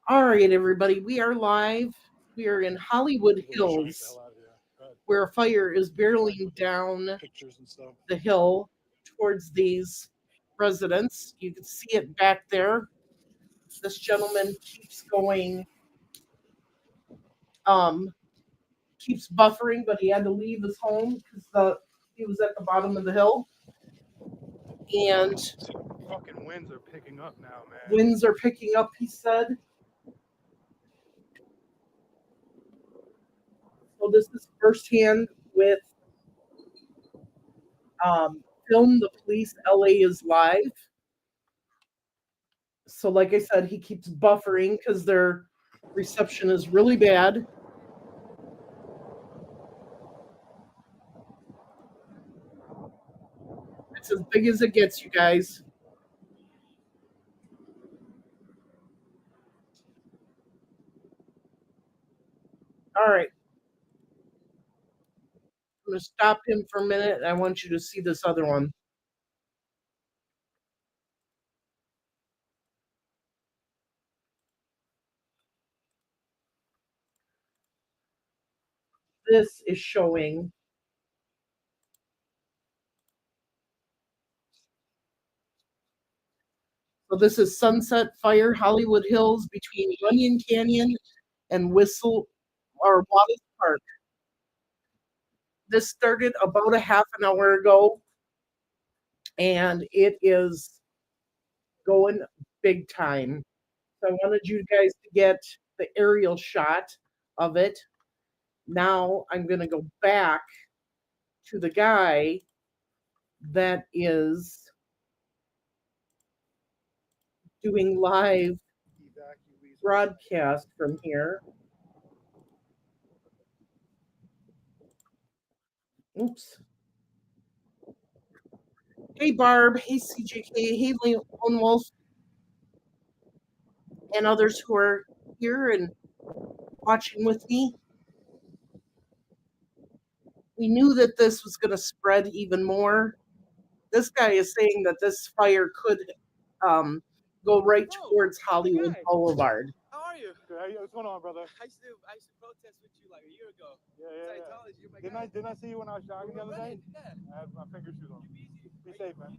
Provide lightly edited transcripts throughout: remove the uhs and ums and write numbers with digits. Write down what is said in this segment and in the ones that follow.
All right, everybody, we are live. We are in Hollywood Hills, where a fire is barreling down the hill towards these residents. You can see it back there. This gentleman keeps going, um, keeps buffering, but he had to leave his home because he was at the bottom of the hill. And fucking winds are picking up now, man. Winds are picking up, he said. So this is firsthand with Film the Police LA is live. So like I said, he keeps buffering because their reception is really bad. It's as big as it gets, you guys. All right. I'm going to stop him for a minute, and I want you to see this other one. This is showing so this is Sunset Fire, Hollywood Hills between Runyon Canyon and Whistle or Wallace Park. This started about a half an hour ago, and it is going big time. So I wanted you guys to get the aerial shot of it. Now I'm going to go back to the guy that is doing live broadcast from here. Oops. Hey Barb, hey CJK, hey Lone Wolf, and others who are here and watching with me. We knew that this was going to spread even more. This guy is saying that this fire could go right towards Hollywood Boulevard. How are you? Good. What's going on, brother? I used to protest with you like a year ago. Yeah. Scientology, you're my guy. Didn't I see you when I was jogging the other day? Yeah. I have my finger shoes on. Be safe, man.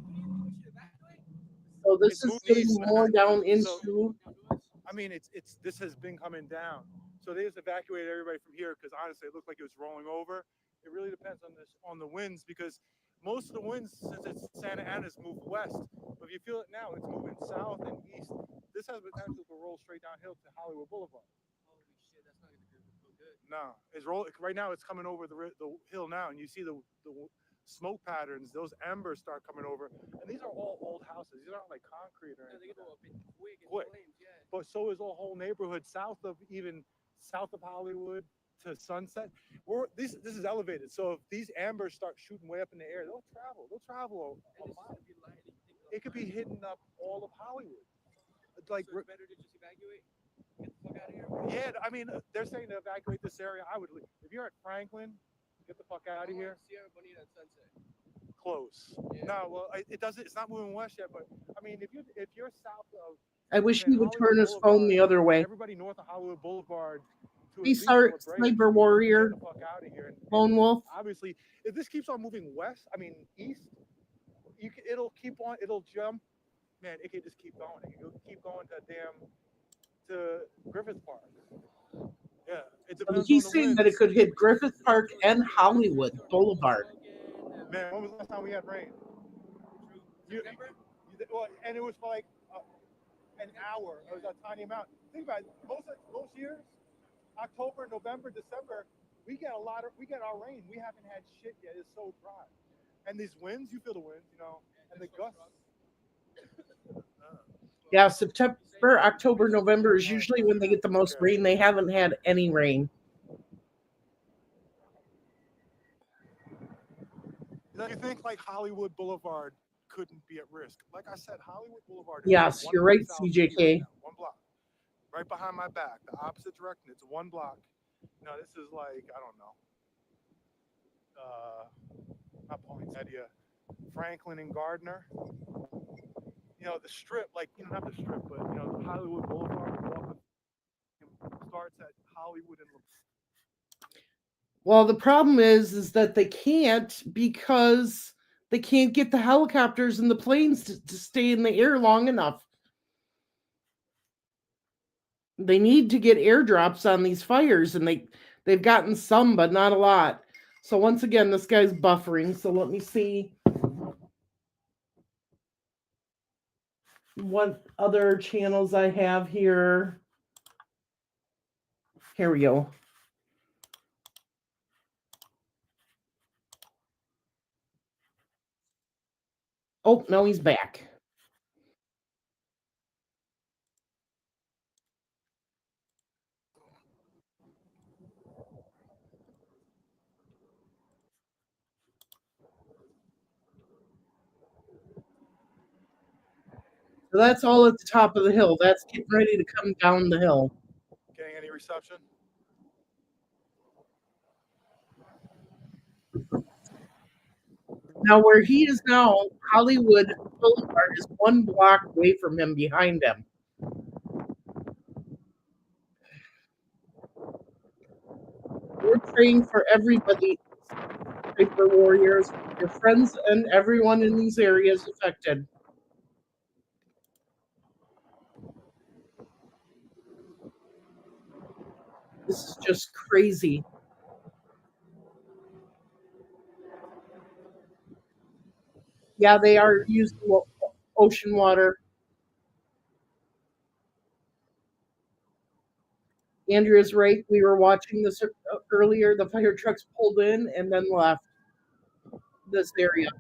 So this is getting more down into. I mean, this has been coming down. So they just evacuated everybody from here because honestly, it looked like it was rolling over. It really depends on the winds because most of the winds, since it's Santa Ana's, move west. But if you feel it now, it's moving south and east. This has potential to roll straight downhill to Hollywood Boulevard. Holy shit, that's not gonna feel good. No, right now. It's coming over the hill now, and you see the smoke patterns. Those embers start coming over, and these are all old houses. These aren't like concrete or anything. They go up in quick. Flames, yeah. But so is a whole neighborhood south of Hollywood to Sunset. This is elevated. So if these ambers start shooting way up in the air, they'll travel. A mile. It could be hitting up all of Hollywood. Like, so it's better to just evacuate. Get the fuck out of here. Yeah, I mean, they're saying to evacuate this area. I would leave. If you're at Franklin, get the fuck out of here. Sierra Bonita and Sunset. Close. Yeah. No, well, it doesn't. It's not moving west yet. But I mean, if you're south of, I wish he would turn his phone the other way. Everybody north of Hollywood Boulevard. He starts Sniper Warrior, get the fuck out of here. Lone Wolf. Obviously, if this keeps on moving east, it'll keep on. It'll jump. Man, it could just keep going. It could keep going to Griffith Park. Yeah, he's saying that it could hit Griffith Park and Hollywood Boulevard. Man, when was the last time we had rain? And it was for like an hour. It was a tiny amount. Think about it. Most years, October, November, December, we get our rain. We haven't had shit yet. It's so dry. And these winds, you feel the winds, and the gusts. Yeah, September, October, November is usually when they get the most rain. They haven't had any rain. You think like Hollywood Boulevard couldn't be at risk? Like I said, Hollywood Boulevard. Yes, you're right, CJK. One block, right behind my back, the opposite direction. It's one block. This is like I don't know. Not Poinsettia, Franklin and Gardner. The strip, like not the strip, but the Hollywood Boulevard. starts at Hollywood and Well, the problem is that they can't because they can't get the helicopters and the planes to stay in the air long enough. They need to get airdrops on these fires, and they've gotten some, but not a lot. So once again, this guy's buffering. So let me see what other channels I have here. Here we go. Oh, no, he's back. So that's all at the top of the hill. That's getting ready to come down the hill. getting any reception? Now, where he is now, Hollywood Boulevard is 1 block away from him behind him. We're praying for everybody, Hyper Warriors, your friends, and everyone in these areas affected. This is just crazy. Yeah, they are using ocean water. Andrea's right. We were watching this earlier. The fire trucks pulled in and then left this area.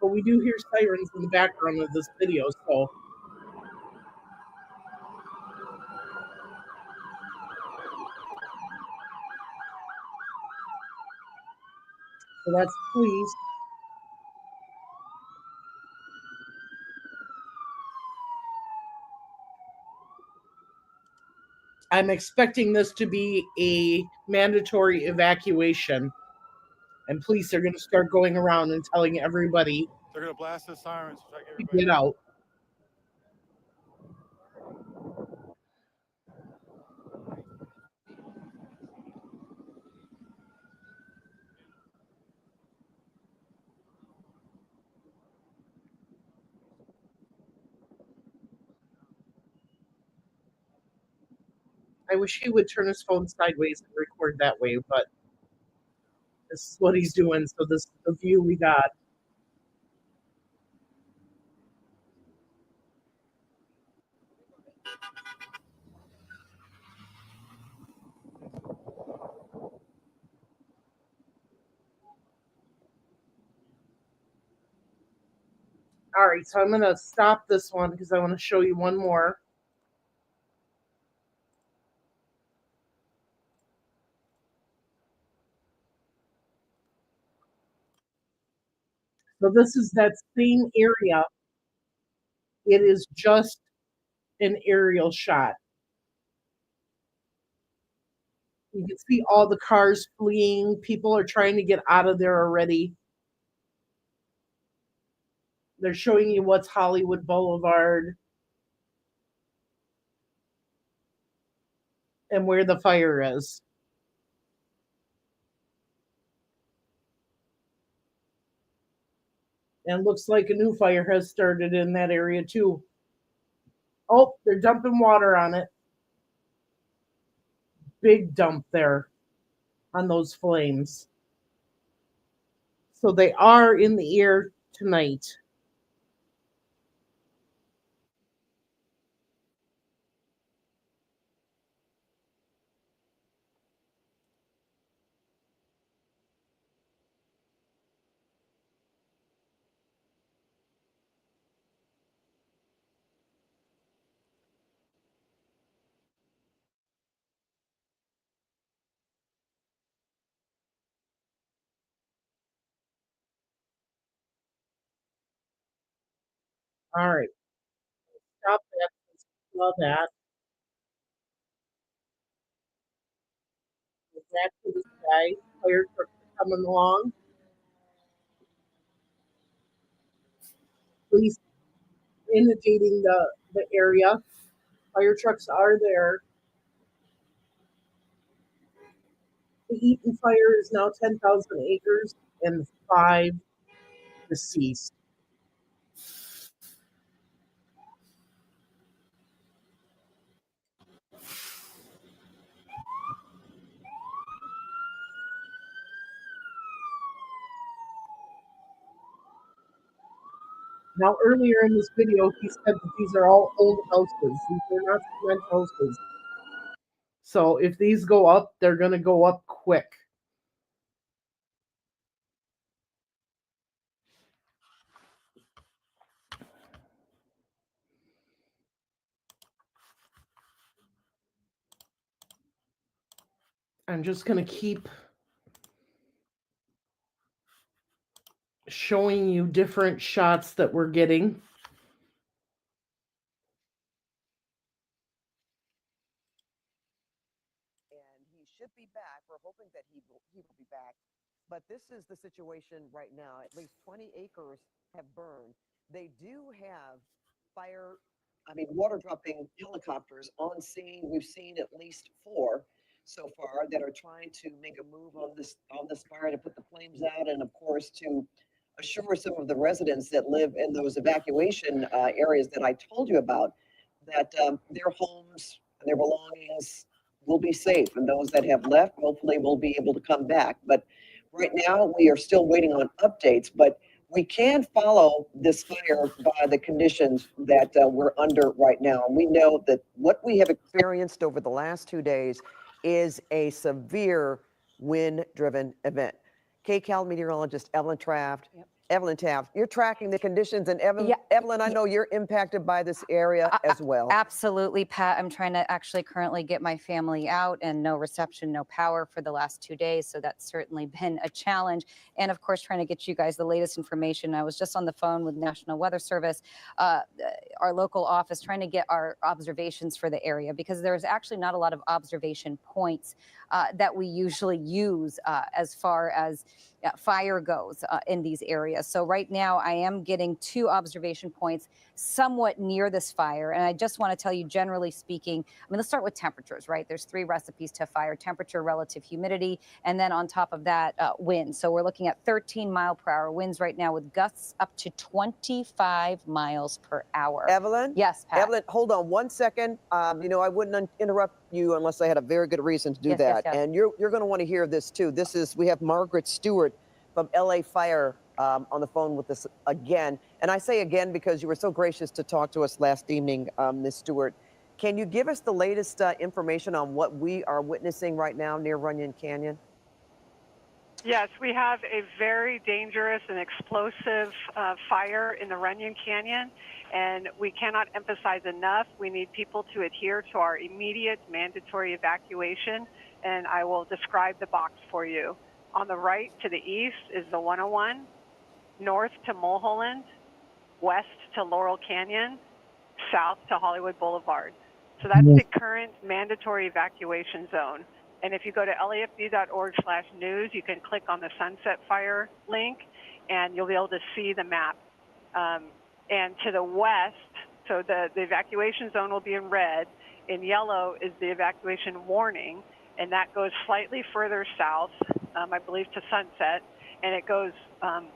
But we do hear sirens in the background of this video, so that's police. I'm expecting this to be a mandatory evacuation, and police are going to start going around and telling everybody They're going to blast the sirens to check to everybody get out. I wish he would turn his phone sideways and record that way, but this is what he's doing. So this is the view we got. All right, so I'm going to stop this one because I want to show you one more. So this is that same area. It is just an aerial shot. You can see all the cars fleeing. People are trying to get out of there already. They're showing you what's Hollywood Boulevard and where the fire is. And looks like a new fire has started in that area too. Oh, they're dumping water on it. Big dump there on those flames. So they are in the air tonight. All right. Stop that. Love that. Back to the sky. Fire trucks are coming along. Police inundating the area. Fire trucks are there. The Eaton fire is now 10,000 acres and 5 deceased. Now, earlier in this video, he said that these are all old houses. These are not cement houses. So if these go up, they're going to go up quick. I'm just going to keep showing you different shots that we're getting. And he should be back. We're hoping that he will be back. But this is the situation right now. At least 20 acres have burned. They do have water dropping helicopters on scene. We've seen at least 4 so far that are trying to make a move on this fire to put the flames out, and of course to assure some of the residents that live in those evacuation areas that I told you about that their homes and their belongings will be safe, and those that have left hopefully will be able to come back. But right now we are still waiting on updates, but we can follow this fire by the conditions that we're under right now. And we know that what we have experienced over the last 2 days is a severe wind-driven event. KCAL meteorologist Evelyn Taft. Yep. Evelyn Taft, you're tracking the conditions, and Evelyn, I know you're impacted by this area as well. Absolutely, Pat. I'm trying to actually currently get my family out, and no reception, no power for the last 2 days. So that's certainly been a challenge. And of course, trying to get you guys the latest information. I was just on the phone with National Weather Service, our local office, trying to get our observations for the area, because there's actually not a lot of observation points that we usually use as far as fire goes in these areas. So right now I am getting 2 observation points somewhat near this fire. And I just want to tell you, generally speaking, let's start with temperatures, right? There's 3 recipes to fire: temperature, relative humidity, and then on top of that, wind. So we're looking at 13-mile-per-hour winds right now with gusts up to 25 miles per hour. Evelyn? Yes, Pat. Evelyn, hold on 1 second. I wouldn't interrupt you unless I had a very good reason to do that. Yes. And you're going to want to hear this too. We have Margaret Stewart from LA Fire on the phone with us again. And I say again because you were so gracious to talk to us last evening, Ms. Stewart. Can you give us the latest information on what we are witnessing right now near Runyon Canyon? Yes, we have a very dangerous and explosive fire in the Runyon Canyon, and we cannot emphasize enough, we need people to adhere to our immediate mandatory evacuation, and I will describe the box for you. On the right to the east is the 101, north to Mulholland, west to Laurel Canyon, south to Hollywood Boulevard. So that's the current mandatory evacuation zone. And if you go to lafd.org/news, you can click on the Sunset Fire link, and you'll be able to see the map. And to the west, so the evacuation zone will be in red. In yellow is the evacuation warning, and that goes slightly further south, I believe to Sunset, and it goes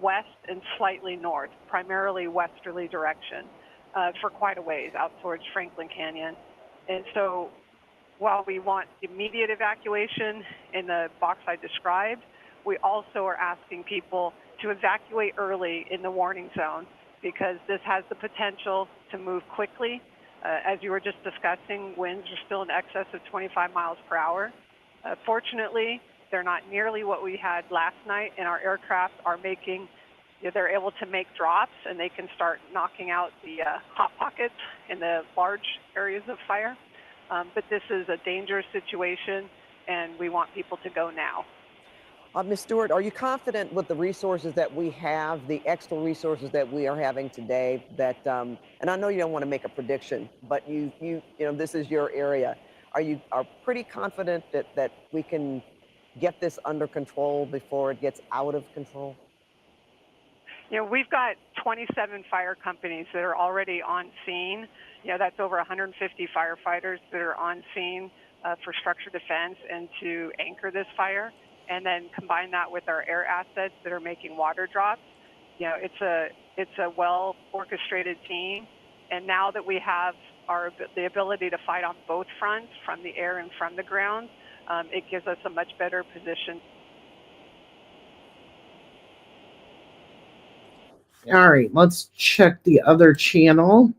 west and slightly north, primarily westerly direction, for quite a ways out towards Franklin Canyon. And so while we want immediate evacuation in the box I described, we also are asking people to evacuate early in the warning zone, because this has the potential to move quickly. As you were just discussing, winds are still in excess of 25 miles per hour. Fortunately, they're not nearly what we had last night, and our aircraft are they're able to make drops, and they can start knocking out the hot pockets in the large areas of fire. But this is a dangerous situation, and we want people to go now. Ms. Stewart, are you confident with the resources that we have, the extra resources that we are having today, that, and I know you don't want to make a prediction, but this is your area. Are you pretty confident that we can get this under control before it gets out of control? We've got 27 fire companies that are already on scene. That's over 150 firefighters that are on scene for structure defense and to anchor this fire. And then combine that with our air assets that are making water drops. It's a well orchestrated team. And now that we have the ability to fight on both fronts, from the air and from the ground, it gives us a much better position. All right, let's check the other channel.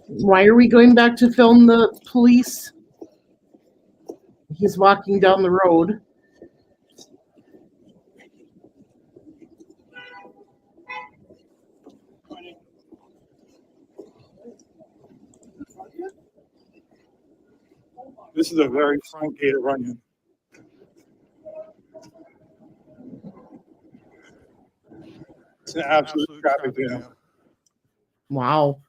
Why are we going back to film the police? He's walking down the road. This is a very front gate of Runyon. It's an absolute traffic jam. Wow.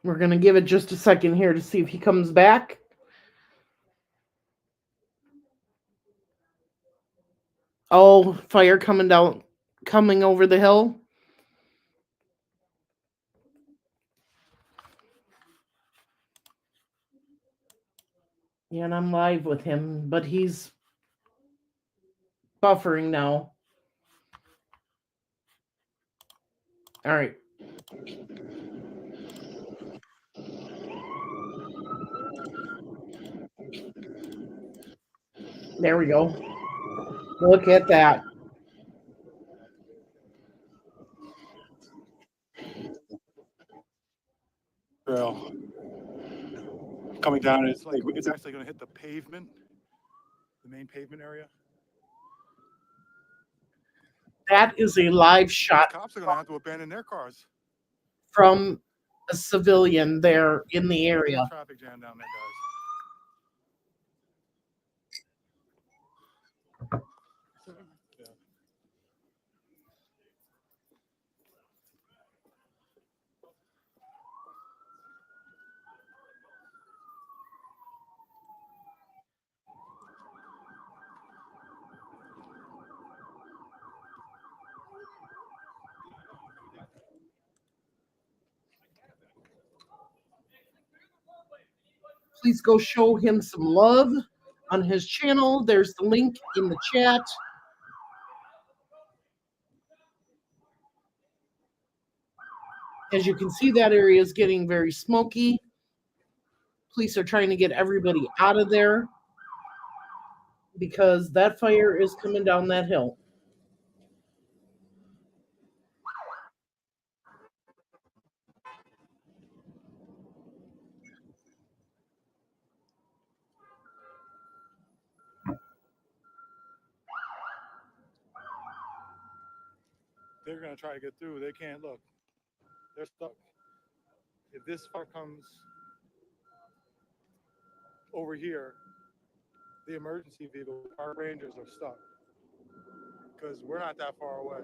We're going to give it just a second here to see if he comes back. Oh, fire coming over the hill. Yeah, and I'm live with him, but he's buffering now. All right. There we go. Look at that. Trail coming down, it's actually going to hit the pavement, the main pavement area. That is a live shot. Cops are going to have to abandon their cars. From a civilian there in the area. Traffic jam down there, guys. Yeah. Please go show him some love on his channel. There's the link in the chat. As you can see, that area is getting very smoky. Police are trying to get everybody out of there because that fire is coming down that hill. They're going to try to get through. They can't look. They're stuck. If this fire comes over here, the emergency vehicle, our rangers are stuck because we're not that far away.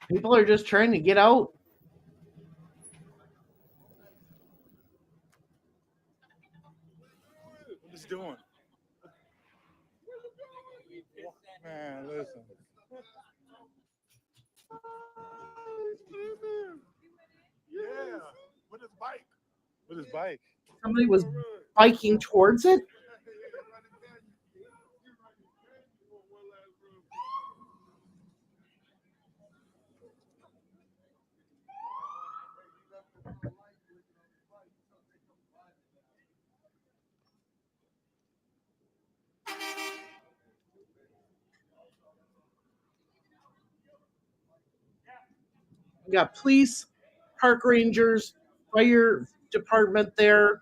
People are just trying to get out. What is he doing? Man, listen. Yeah, with his bike. With his bike. Somebody was biking towards it. We got police, park rangers, fire department there.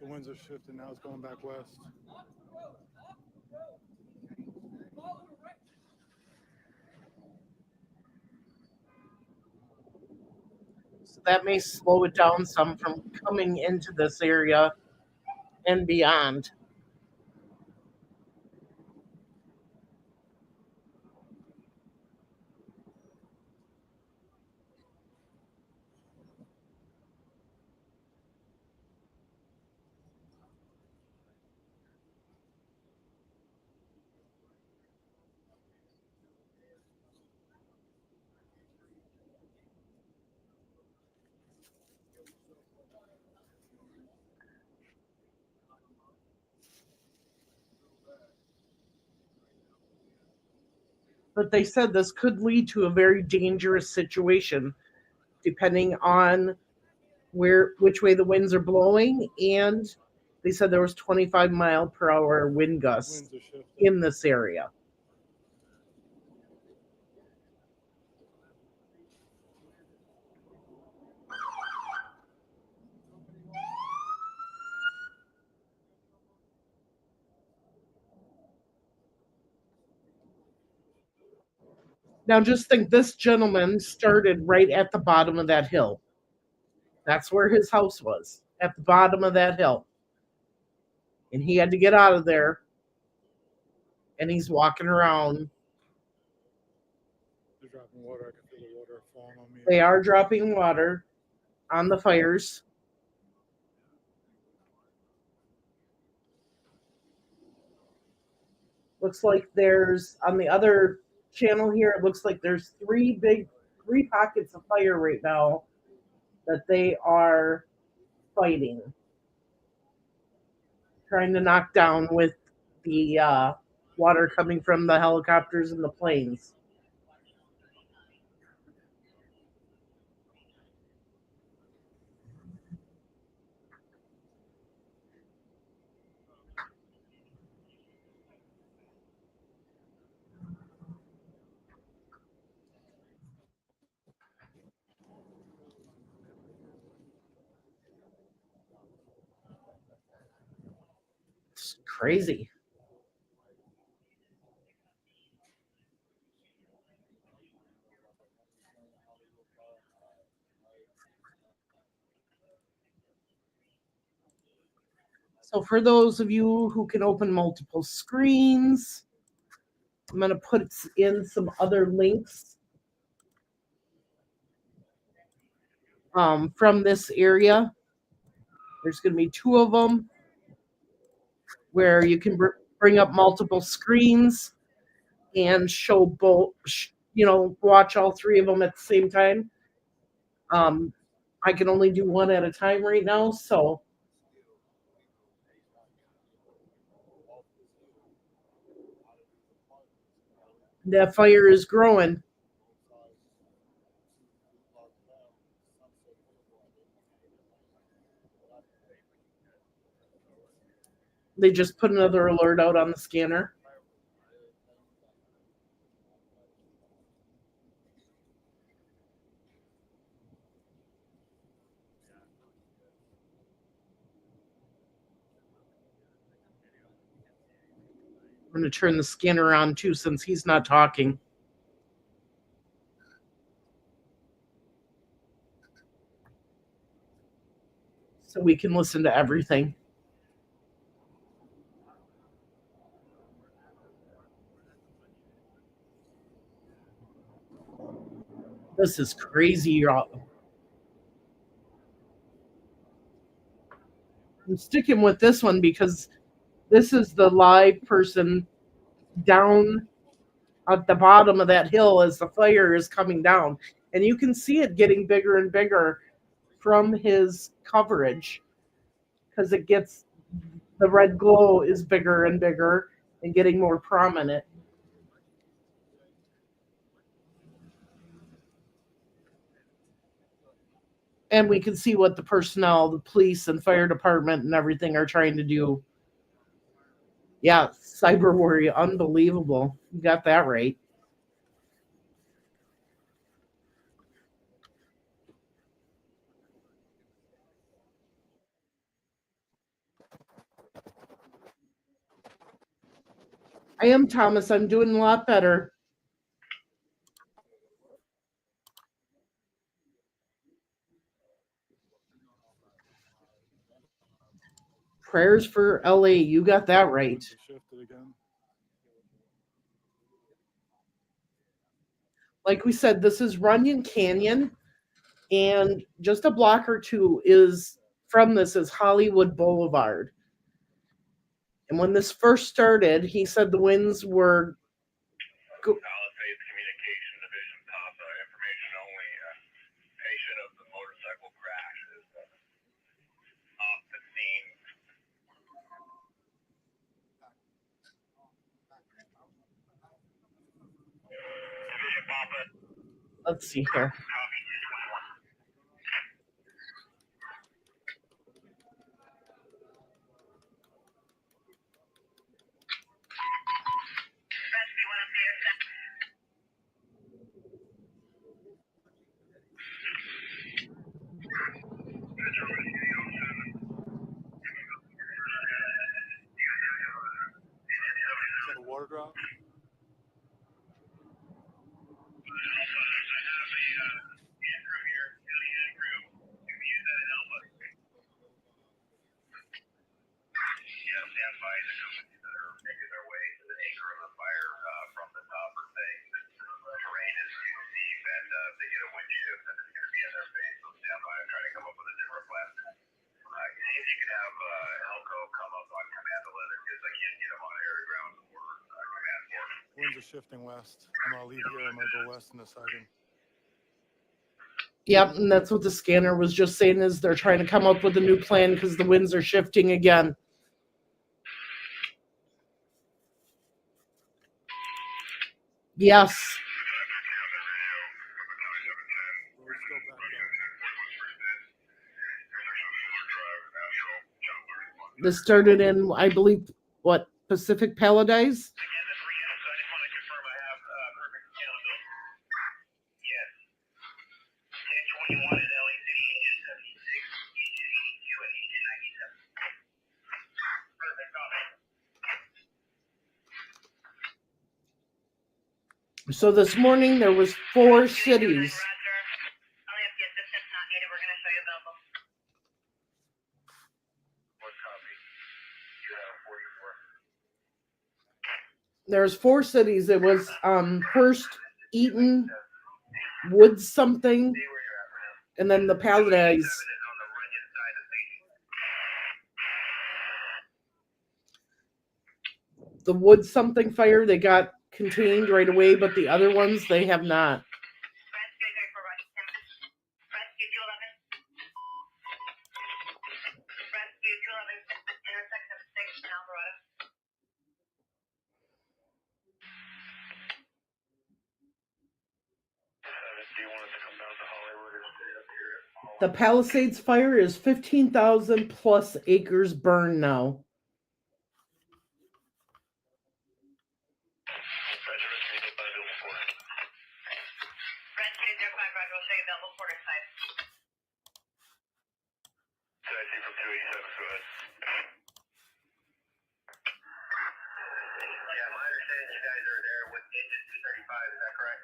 The winds are shifting now. It's going back west. So that may slow it down some from coming into this area and beyond. But they said this could lead to a very dangerous situation depending on which way the winds are blowing, and they said there was 25-mile-per-hour wind gusts Winds are shifting. in this area. Now just think, this gentleman started right at the bottom of that hill. That's where his house was, at the bottom of that hill. And he had to get out of there, and he's walking around. They're dropping water. I can feel the water falling on me. They are dropping water on the fires. Looks like there's, on the other channel here, it looks like there's three pockets of fire right now that they are fighting, trying to knock down with the water coming from the helicopters and the planes. It's crazy. So for those of you who can open multiple screens, I'm going to put in some other links from this area. There's going to be two of them where you can bring up multiple screens and show both, watch all three of them at the same time. I can only do one at a time right now, so that fire is growing. They just put another alert out on the scanner. I'm going to turn the scanner on too, since he's not talking. so we can listen to everything. This is crazy, y'all. I'm sticking with this one because this is the live person down at the bottom of that hill as the fire is coming down. And you can see it getting bigger and bigger from his coverage because it gets the red glow is bigger and bigger and getting more prominent. And we can see what the personnel, the police and fire department and everything are trying to do. Yeah, cyber warrior, unbelievable. You got that right. I am Thomas. I'm doing a lot better. Prayers for LA. You got that right. Shifted again. Like we said, this is Runyon Canyon, and just a block or two is from this is Hollywood Boulevard. And when this first started, he said the winds were Palisades Communication Division, PASA, information only. Patient of the motorcycle crash is off the scene. Division Papa. let's see here. Copy 221. Rescue one of the Is that a water drop? Andrew here, Billy Andrew. Can we use that to help us? Yeah, stand by the companies that are making their way to the acre of the fire from the top are saying that the terrain is too steep and they get a wind shift and it's going to be in their face. So stand by. I'm trying to come up with a different plan. See if you can have Elko come up on command 11 because I can't get him on air to ground or command 4. Winds are shifting west. I'm gonna leave here. I'm gonna go west in a second. Yep, and that's what the scanner was just saying is they're trying to come up with a new plan because the winds are shifting again. Yes. Road's still backed up. This started in, I believe, what, Pacific Paradise? Again, the 3 units, I just want to confirm I have perfect accountability. Yes. 1021 is LAC, engine 76, engine 82, and engine 97. Perfect, copy. So this morning there was 4 cities. Only have to get this if not needed. We're going to show you available. What copy? You have 44. There's 4 cities. It was Hearst, Eaton, Woods something, and then the Paradise. The Woods something fire, they got contained right away, but the other ones, they have not. Rescue 211, intersection of 6th and Alvarado. Do you want us to come down to Hollywood and stay up here? The Palisades fire is 15,000 plus acres burned now. Rescue 05, Roger, we'll show you available quarter side. Did I see from 287, go ahead. Yeah, my understanding you guys are there with engine 235, is that correct?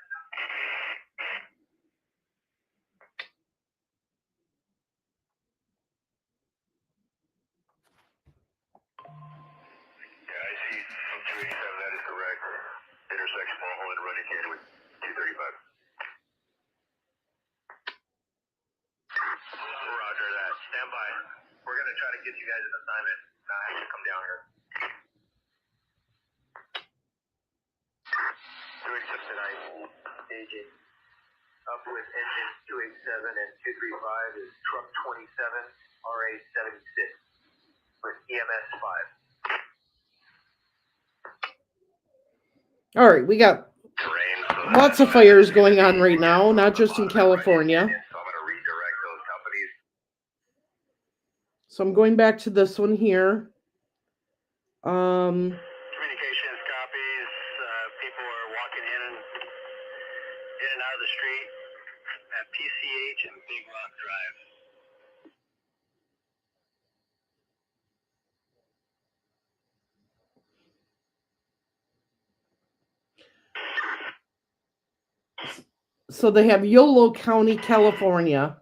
235. Roger that. Stand by. We're going to try to get you guys an assignment. Not have you come down here. Doing some tonight. Staging. Up with engine 287 and 235 is truck 27, RA 76 with EMS 5. All right, we got lots of fires going on right now, not just in California. So I'm going to redirect those companies. So I'm going back to this one here. Communications copies. People are walking in and out of the street at PCH and Big Rock Drive. So they have Yolo County, California,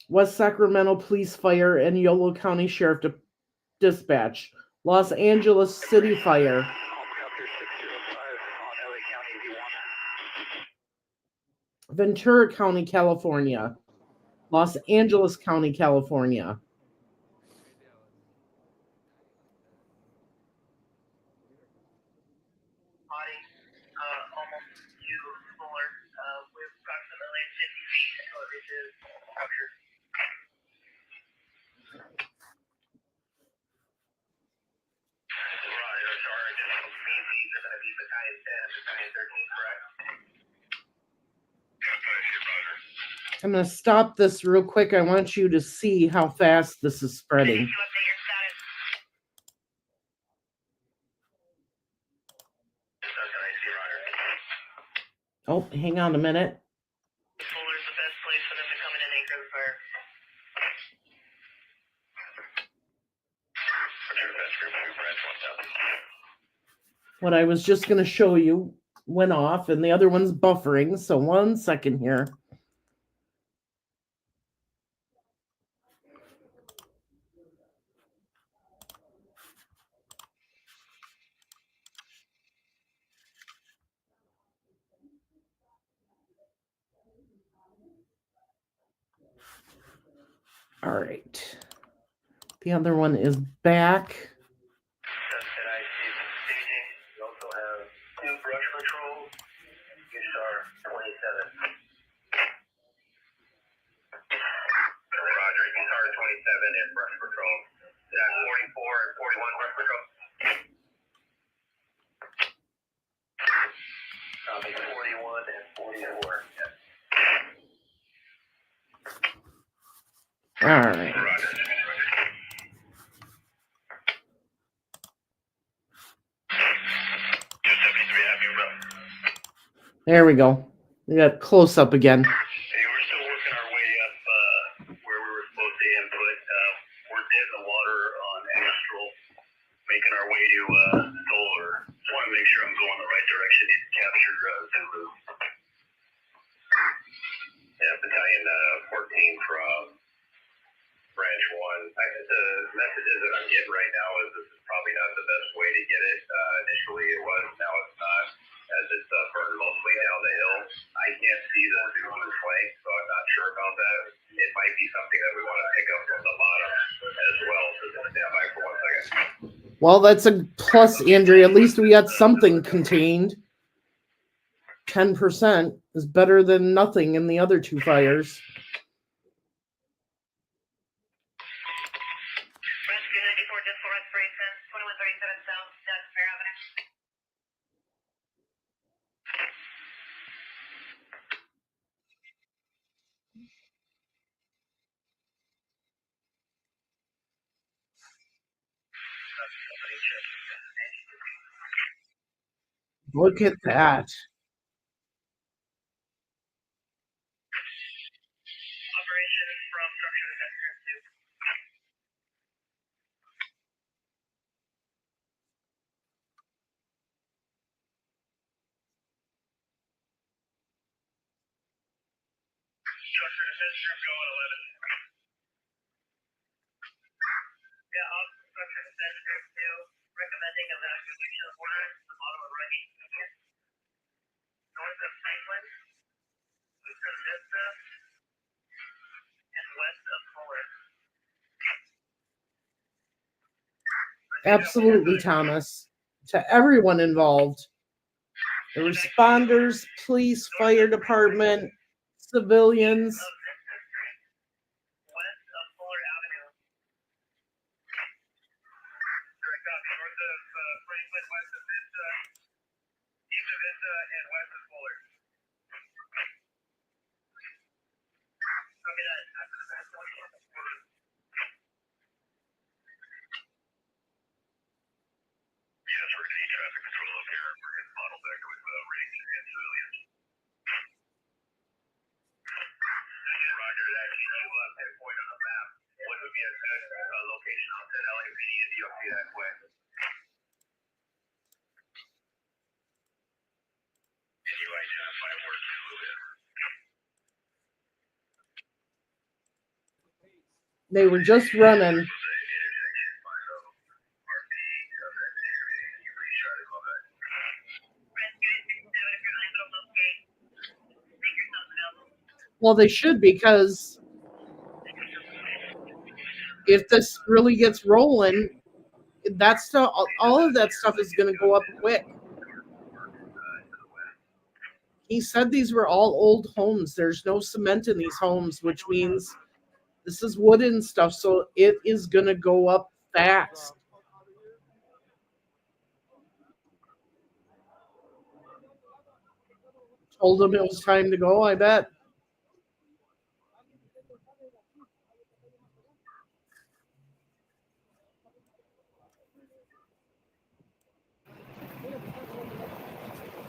West Sacramento Police Fire, and Yolo County Sheriff Dispatch. Los Angeles City Fire. Helicopter 605 on LA County V1. Ventura County, California. Los Angeles County, California. Almost to Fuller with approximately 50 feet until it reaches structure. Roger, Sarge. BCs are going to be battalion 10 and battalion 13, correct? Roger. I'm going to stop this real quick. I want you to see how fast this is spreading. To update your status. Oh, hang on a minute. Fuller's the best place for them to come in and anchor the fire. What I was just going to show you went off, and the other one's buffering. So 1 second here. All right. The other one is back. We also have 2 brush patrols. USAR 27. Roger, USAR 27 and brush patrol. That 44 and 41 brush patrol. Copy 41 and 44. Yes. All right. Roger. There we go. We got close up again. Hey, we're still working our way up where we were supposed to input. We're dead in the water on Astral, making our way to Solar. Just want to make sure I'm going the right direction to capture Zulu. Yeah, Battalion 14 from Branch 1. The messages that I'm getting right now is this is probably not the best way to get it. Initially it was, now it's not, as it's burned mostly down the hill. I can't see the Zulu flank, so I'm not sure about that. It might be something that we want to pick up from the bottom as well. So just stand by for 1 second. Well, that's a plus, Andrea. At least we got something contained. 10% is better than nothing in the other 2 fires. Rescue 94 just for respiration, 2137 South, Dutch Fair Avenue. Look at that. Operation from structure to center 2. Structure to center go at 11. Yeah, off structure to center 2. Recommending evacuation order to the bottom of Runyon Canyon. North of 3 Absolutely, Thomas. To everyone involved, the responders, police, fire department, civilians. Yes, we're getting traffic control up here. We're getting bottlenecked with readings against civilians. Roger that. Can you pinpoint on the map what would be a good location on the LAPD and DOT that way? Can you identify where to move in? They were just running. Well, they should, because if this really gets rolling, that's stuff, all of that stuff is going to go up quick. He said these were all old homes. There's no cement in these homes, which means this is wooden stuff, so it is going to go up fast. Told him it was time to go, I bet.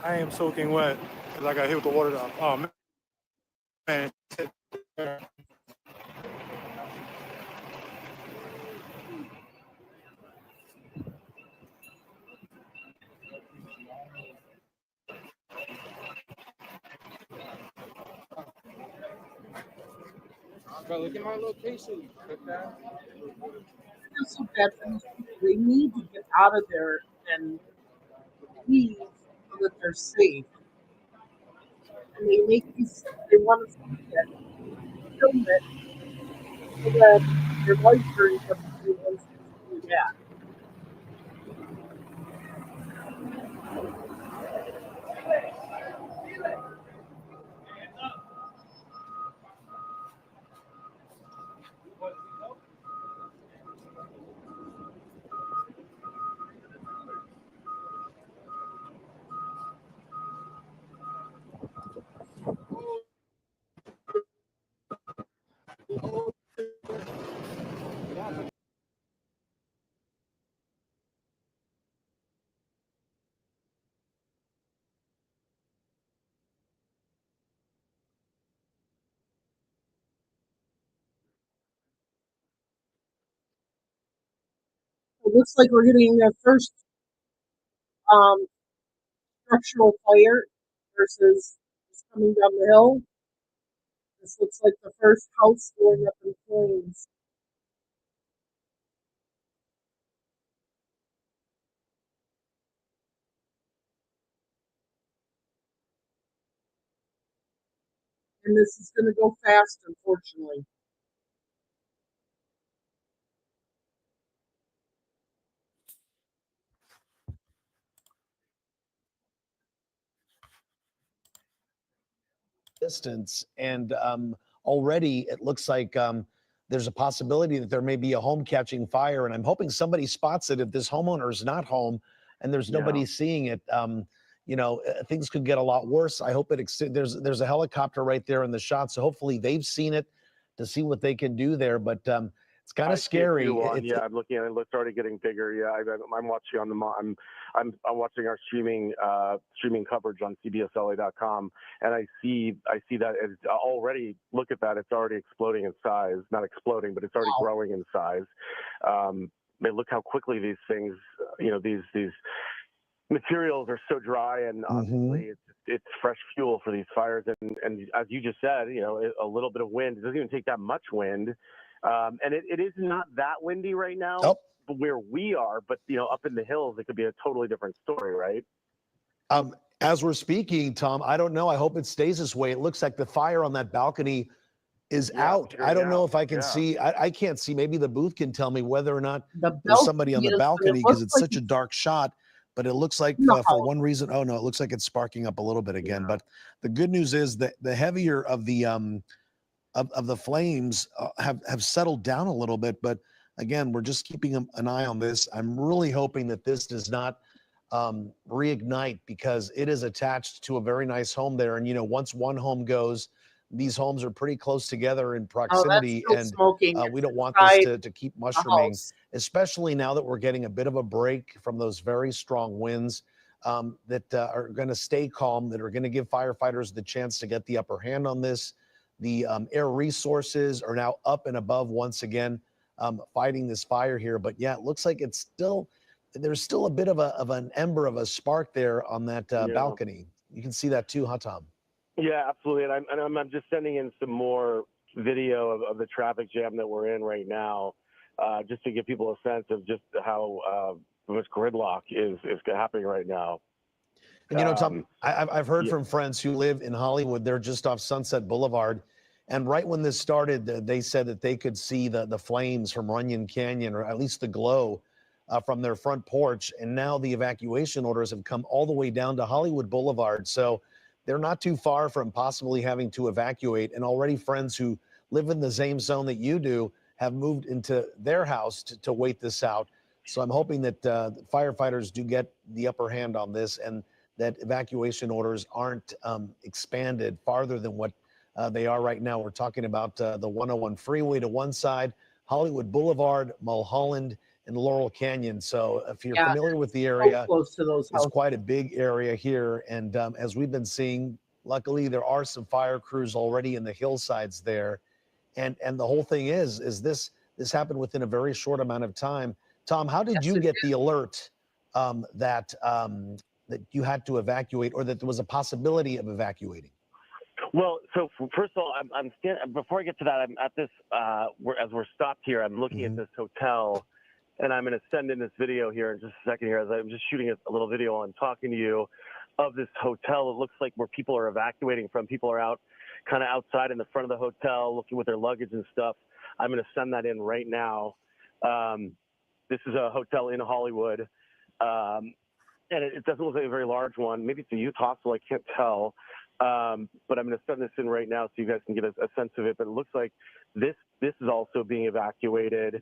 I am soaking wet because I got hit with the water down. Oh man. Bro, look at my location. Click that. I feel so bad for these people. They need to get out of there and leave so that they're safe. And they make these, they want to see it, film it, so that their life turns up to do that. It looks like we're getting the first um, structural fire versus just coming down the hill. This looks like the first house going up in flames. And this is going to go fast, unfortunately. Distance, and already it looks like there's a possibility that there may be a home catching fire, and I'm hoping somebody spots it if this homeowner is not home and there's nobody seeing it. Things could get a lot worse. I hope there's a helicopter right there in the shot, so hopefully they've seen it to see what they can do there, but it's kind of scary. Yeah, I'm looking at it. It's already getting bigger. Yeah, I'm watching on the I'm watching our streaming coverage on cbsla.com, and I see that it's already. Look at that! It's already exploding in size. Not exploding, but it's already growing in size. Look how quickly these things, these materials are so dry, and obviously it's fresh fuel for these fires. And as you just said, a little bit of wind. It doesn't even take that much wind. And it is not that windy right now where we are, but up in the hills, it could be a totally different story, right? As we're speaking, Tom, I don't know. I hope it stays this way. It looks like the fire on that balcony is out. I don't know if I can see. I can't see. Maybe the booth can tell me whether or not there's somebody on the balcony because it's such a dark shot. But it looks like for one reason, oh no, it looks like it's sparking up a little bit again. But the good news is that the heavier of the flames have settled down a little bit. But again, we're just keeping an eye on this. I'm really hoping that this does not reignite because it is attached to a very nice home there. And, you know, once one home goes, these homes are pretty close together in proximity. Oh, and smoking. we don't want this to keep mushrooming, especially now that we're getting a bit of a break from those very strong winds that are going to stay calm, that are going to give firefighters the chance to get the upper hand on this. The air resources are now up and above once again, fighting this fire here. But yeah, it looks like it's still, there's still a bit of an ember of a spark there on that balcony. You can see that too, huh, Tom? Yeah, absolutely. And I'm just sending in some more video of the traffic jam that we're in right now, just to give people a sense of just how much gridlock is happening right now. And, you know, Tom, I've heard from friends who live in Hollywood. They're just off Sunset Boulevard. And right when this started, they said that they could see the flames from Runyon Canyon, or at least the glow from their front porch. And now the evacuation orders have come all the way down to Hollywood Boulevard. So they're not too far from possibly having to evacuate. And already friends who live in the same zone that you do have moved into their house to wait this out. So I'm hoping that firefighters do get the upper hand on this, and that evacuation orders aren't expanded farther than what they are right now. We're talking about the 101 freeway to one side, Hollywood Boulevard, Mulholland, and Laurel Canyon. So if you're familiar with the area, close to those it's quite a big area here. And as we've been seeing, luckily there are some fire crews already in the hillsides there. And the whole thing is this happened within a very short amount of time. Tom, how did you get the alert that you had to evacuate, or that there was a possibility of evacuating? Well, so first of all, before I get to that, I'm at this, as we're stopped here, I'm looking at this hotel, and I'm going to send in this video here in just a second here, as I'm just shooting a little video while I'm talking to you of this hotel. It looks like where people are evacuating from. People are out, kind of outside in the front of the hotel, looking with their luggage and stuff. I'm going to send that in right now. This is a hotel in Hollywood, and it doesn't look like a very large one. Maybe it's a youth hostel, I can't tell. But I'm going to send this in right now so you guys can get a sense of it. But it looks like this is also being evacuated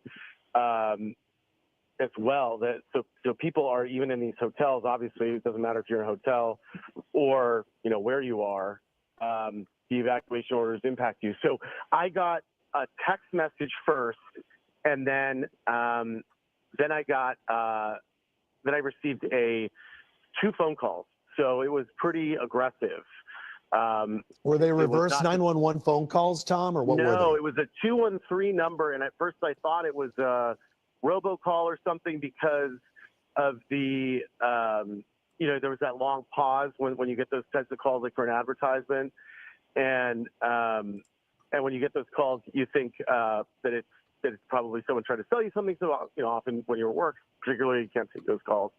as well. So people are even in these hotels. Obviously, it doesn't matter if you're in a hotel or where you are. The evacuation orders impact you. So I got a text message first, and then I got then I received two phone calls. So it was pretty aggressive. Were they reverse 911 phone calls, Tom, or what were they? No, it was a 213 number, and at first I thought it was a robocall or something because of the, there was that long pause when you get those types of calls, like for an advertisement, and when you get those calls, you think that it's probably someone trying to sell you something. So often when you're at work, particularly, you can't take those calls.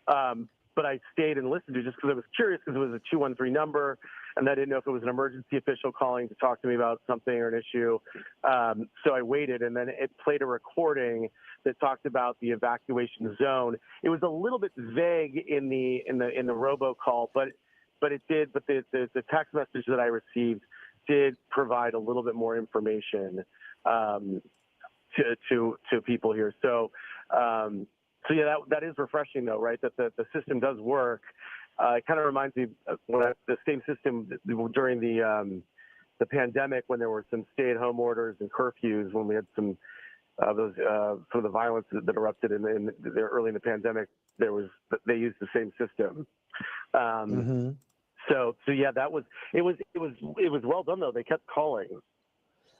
But I stayed and listened to it just because I was curious, because it was a 213 number, and I didn't know if it was an emergency official calling to talk to me about something or an issue. So I waited, and then it played a recording that talked about the evacuation zone. It was a little bit vague in the robocall, but it did. But the text message that I received did provide a little bit more information to people here. So. So yeah, that is refreshing though, right? That the system does work. It kind of reminds me of the same system during the pandemic, when there were some stay-at-home orders and curfews, when we had some of the violence that erupted early in the pandemic. They used the same system. So yeah, it was well done though. They kept calling.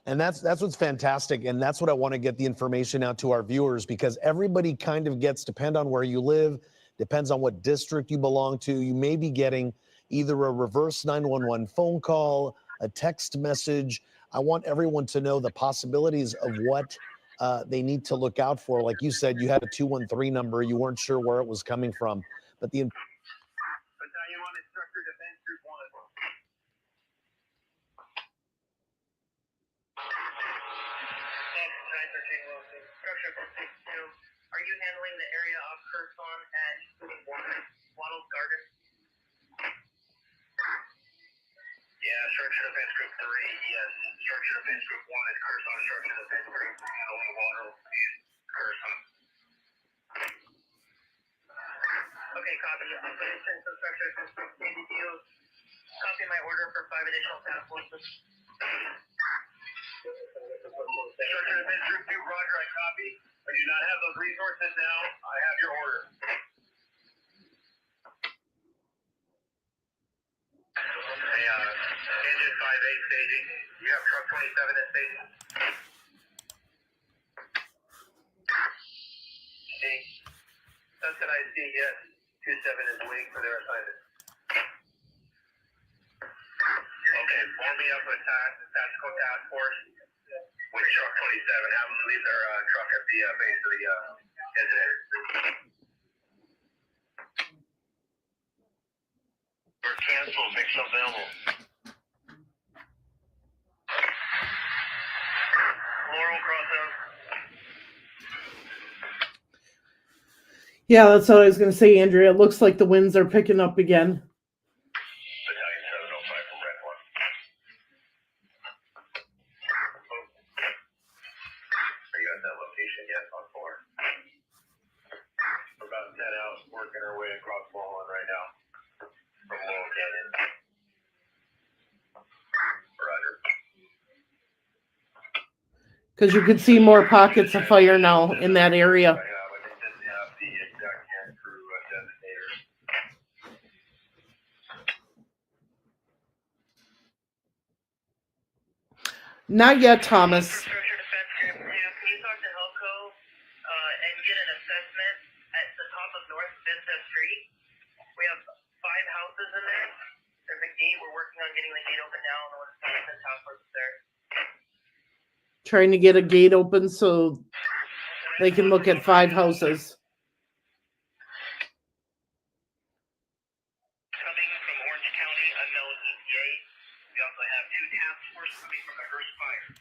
And that's what's fantastic. And that's what I want to get the information out to our viewers, because everybody kind of depend on where you live, depends on what district you belong to. You may be getting either a reverse 911 phone call, a text message. I want everyone to know the possibilities of what they need to look out for. Like you said, you had a 213 number. You weren't sure where it was coming from. But the Structure 52. Are you handling the area of Curson and Waddle's Garden? Yeah, structure defense group 3, yes. Structure defense group 1 is Curson. Structure defense group 2 is only Waddle and Curson. Okay, copy. I'm going to send some structure defense group to you. Copy my order for 5 additional task forces. Structure defense group 2, roger, I copy. I do not have those resources now. I have your order. Hey, engine 5-8 staging. You have truck 27 in staging. See, that's what I see, yes. 27 is waiting for their assignment. Okay, form me up a tactical task force with truck 27. Have them leave their truck at the base of the incident. Or cancel, make some available. Laurel crossover. Yeah, that's what I was going to say, Andrea. It looks like the winds are picking up again. Battalion 705 from Red 1. Are you at that location yet on 4? We're about 10 out, working our way across Mulholland right now from Runyon Canyon. Roger. Because you can see more pockets of fire now in that area. I didn't have the exact hand crew designator. Not yet, Thomas. Structure defense group 2, can you talk to Helco and get an assessment at the top of North Vincent Street? We have 5 houses in there. There's a gate. We're working on getting the gate open now. And we're seeing the house is there. Trying to get a gate open so they can look at 5 houses. Coming from Orange County, unknown ETA. We also have 2 task forces coming from the Hearst Fire.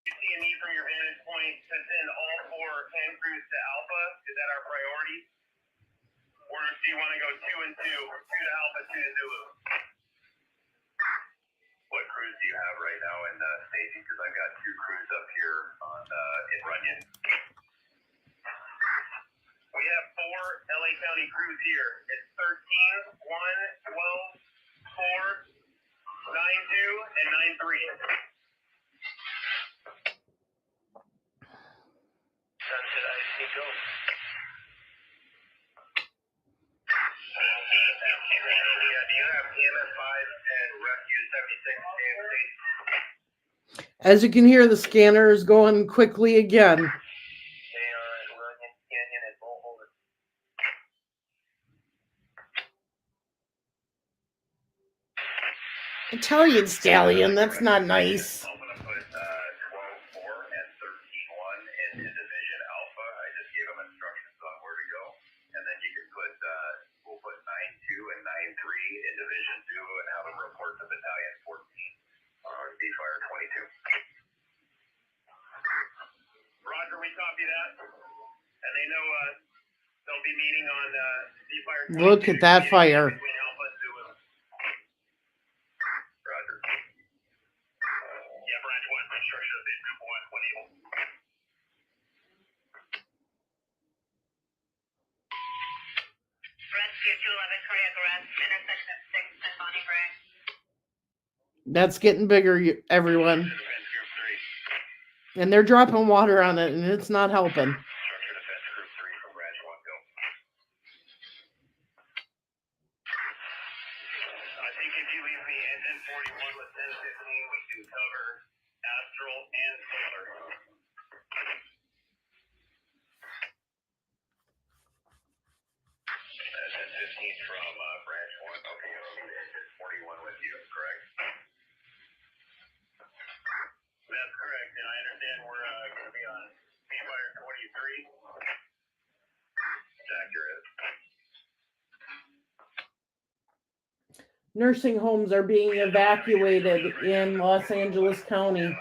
You see a need from your vantage point to send all 4 hand crews to Alpha? Is that our priority? Or do you want to go 2 and 2, 2 to Alpha, 2 to Zulu? What crews do you have right now in staging? Because I've got 2 crews up here on in Runyon. We have 4 LA County crews here. It's 13, 1, 12, 4, 9, 2, and 9, 3. Sunset IC go. Yeah, do you have EMS 5 and Rescue 76 in state? As you can hear, the scanner is going quickly again. They are at Runyon Canyon and Mulholland. Italian stallion, that's not nice. I'm going to put 12-4 and 13-1 into Division Alpha. I just gave them instructions on where to go. And then you can put, we'll put 9-2 and 9-3 in Division 2 and have them report to Battalion 14 on B-Fire 22. Roger, we copy that. And they know they'll be meeting on B-Fire 22. Look at that fire. Between Alpha and Zulu. Roger. Yeah, branch 1, construction of base group 1, 20. Rescue 211, cardiac arrest, intersection of 6 and Bonnie Gray. That's getting bigger, everyone. Defense group 3. And they're dropping water on it, and it's not helping. Structure defense group 3 from branch 1, go. I think if you leave me engine 41 with 1015, we can cover Astral and Solar. Engine 15 from branch 1. Okay, you'll leave engine 41 with you, correct? That's correct, and I understand we're going to be on B-Fire 23 nursing homes are being evacuated in Los Angeles County. 17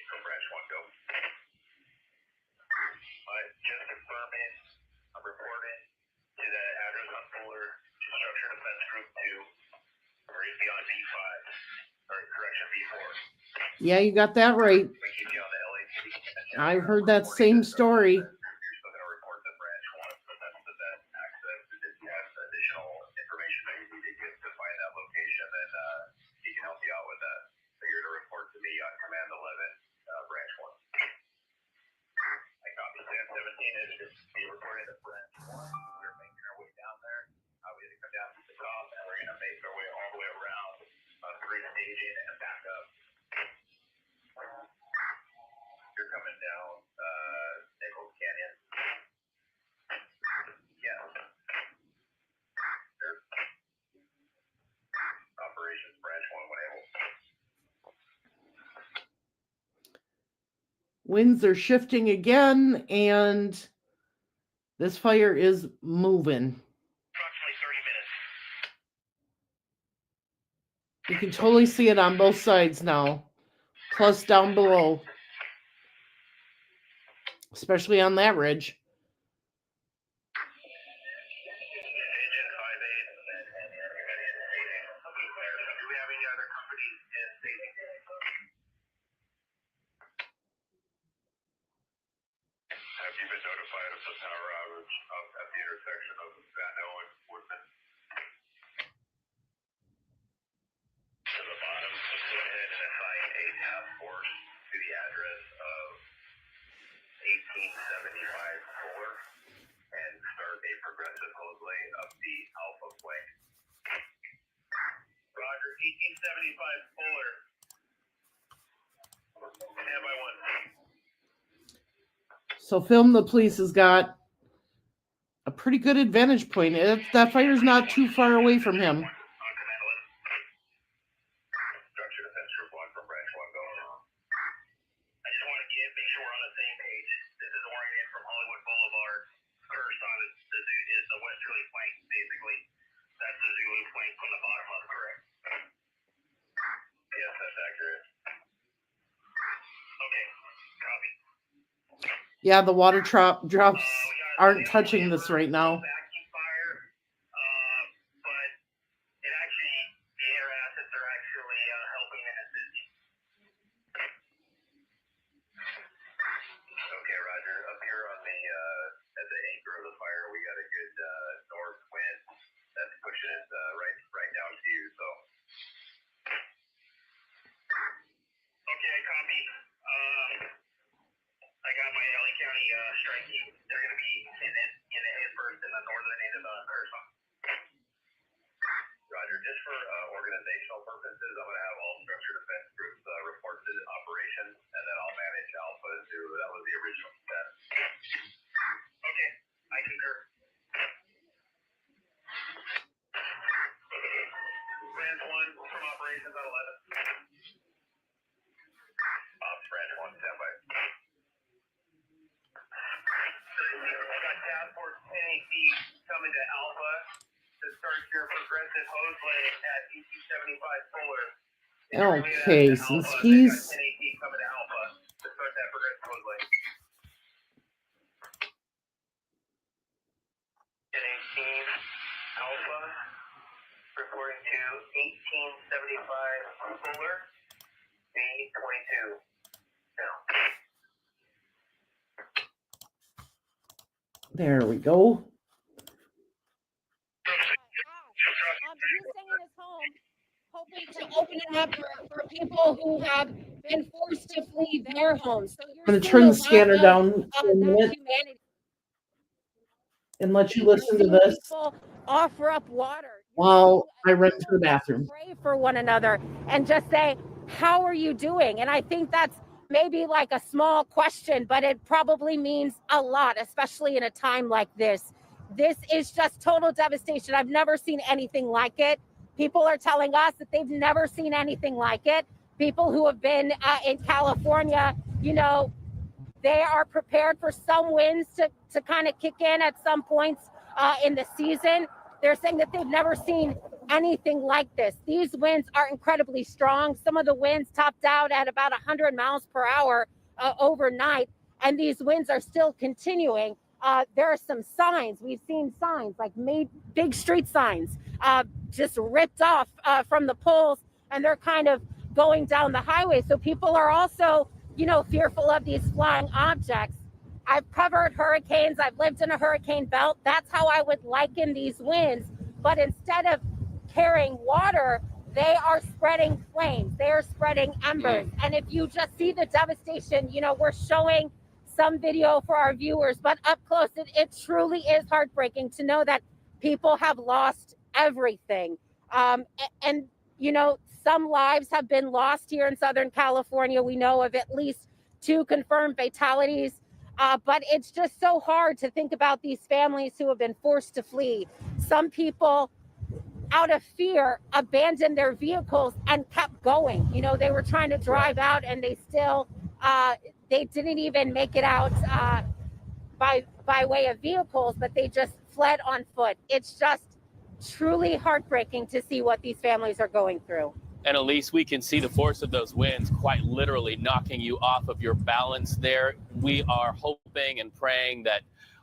from branch 1, go. Just confirming, I'm reporting to the address on Fuller, Structure Defense Group 2, or beyond V5, or correction, V4. Yeah, you got that right. We keep you on the LAPD. I heard that same story. You're still going to report to branch 1, but that's the that access. If you have additional information that you need to get to find that location, then he can help you out with that. So you're going to report to me on Command 11, branch 1. I copy. Stand 17 is just be reporting to branch 1. We're making our way down there. We're going to come down to the top, and we're going to make our way all the way around through staging and back up. You're coming down Runyon Canyon. Yeah. Sure. Operations branch 1 when able. Winds are shifting again, and this fire is moving. Approximately 30 minutes. You can totally see it on both sides now, plus down below, especially on that ridge. Agent 5-8 and everybody in staging. Do we have any other companies in staging? Have you been notified of the power outage at the intersection of Vano and Woodman? To the bottom, let's go ahead and assign a task force to the address of 1875 Fuller and start a progressive hose lay up the Alpha flank. Roger, 1875 Fuller. Stand by 1. So Film the Police has got a pretty good advantage point. That fire's not too far away from him. On Command 11. Structure Defense Group 1 from branch 1, go. I just want to make sure we're on the same page. This is oriented from Hollywood Boulevard. First on is the westerly flank, basically. That's the Zulu flank from the bottom up, correct? Yes, that's accurate. Okay, copy. Yeah, the water drops aren't touching this right now. Vacuum fire, but it actually, the air assets are actually helping and assisting. Okay, Roger. Up here on the at the anchor of the fire, we got a good north wind that's pushing it right down to you. So. Okay, I copy. I got my LA County strike team. They're going to be in the head first in the northern end of Carson. Roger. Just for organizational purposes, I'm going to have all structure defense groups report to operations, and then I'll manage Alpha as that was the original step. Okay, I concur. Branch 1 from operations on 11. Ops branch 1, standby. I got task force 10AC coming to Alpha to start your progressive hose lay at 1875 Fuller. Okay, since he's 10AC coming to Alpha to start that progressive hose lay. 1018 Alpha reporting to 1875 Fuller B22. Now. there we go. He's staying in his home, hoping to open it up for people who have been forced to flee their homes. So I'm going to turn the scanner down for a minute humanity. and let you listen to this People offer up water while I run to the bathroom. pray for one another and just say, how are you doing? And I think that's maybe like a small question, but it probably means a lot, especially in a time like this. This is just total devastation. I've never seen anything like it. People are telling us that they've never seen anything like it. people who have been in California, you know, they are prepared for some winds to kind of kick in at some points in the season. They're saying that they've never seen anything like this. These winds are incredibly strong. Some of the winds topped out at about 100 miles per hour overnight, and these winds are still continuing. There are some signs. We've seen signs like big street signs just ripped off from the poles, and they're kind of going down the highway. So people are also, you know, fearful of these flying objects. I've covered hurricanes. I've lived in a hurricane belt. That's how I would liken these winds. But instead of carrying water, they are spreading flames. They are spreading embers. And if you just see the devastation, you know, we're showing some video for our viewers, but up close, it truly is heartbreaking to know that people have lost everything. And, you know, some lives have been lost here in Southern California. We know of at least 2 confirmed fatalities. But it's just so hard to think about these families who have been forced to flee. Some people, out of fear, abandoned their vehicles and kept going. You know, they were trying to drive out, and they still, they didn't even make it out by way of vehicles, but they just fled on foot. It's just truly heartbreaking to see what these families are going through. And Elise, we can see the force of those winds quite literally knocking you off of your balance there. We are hoping and praying that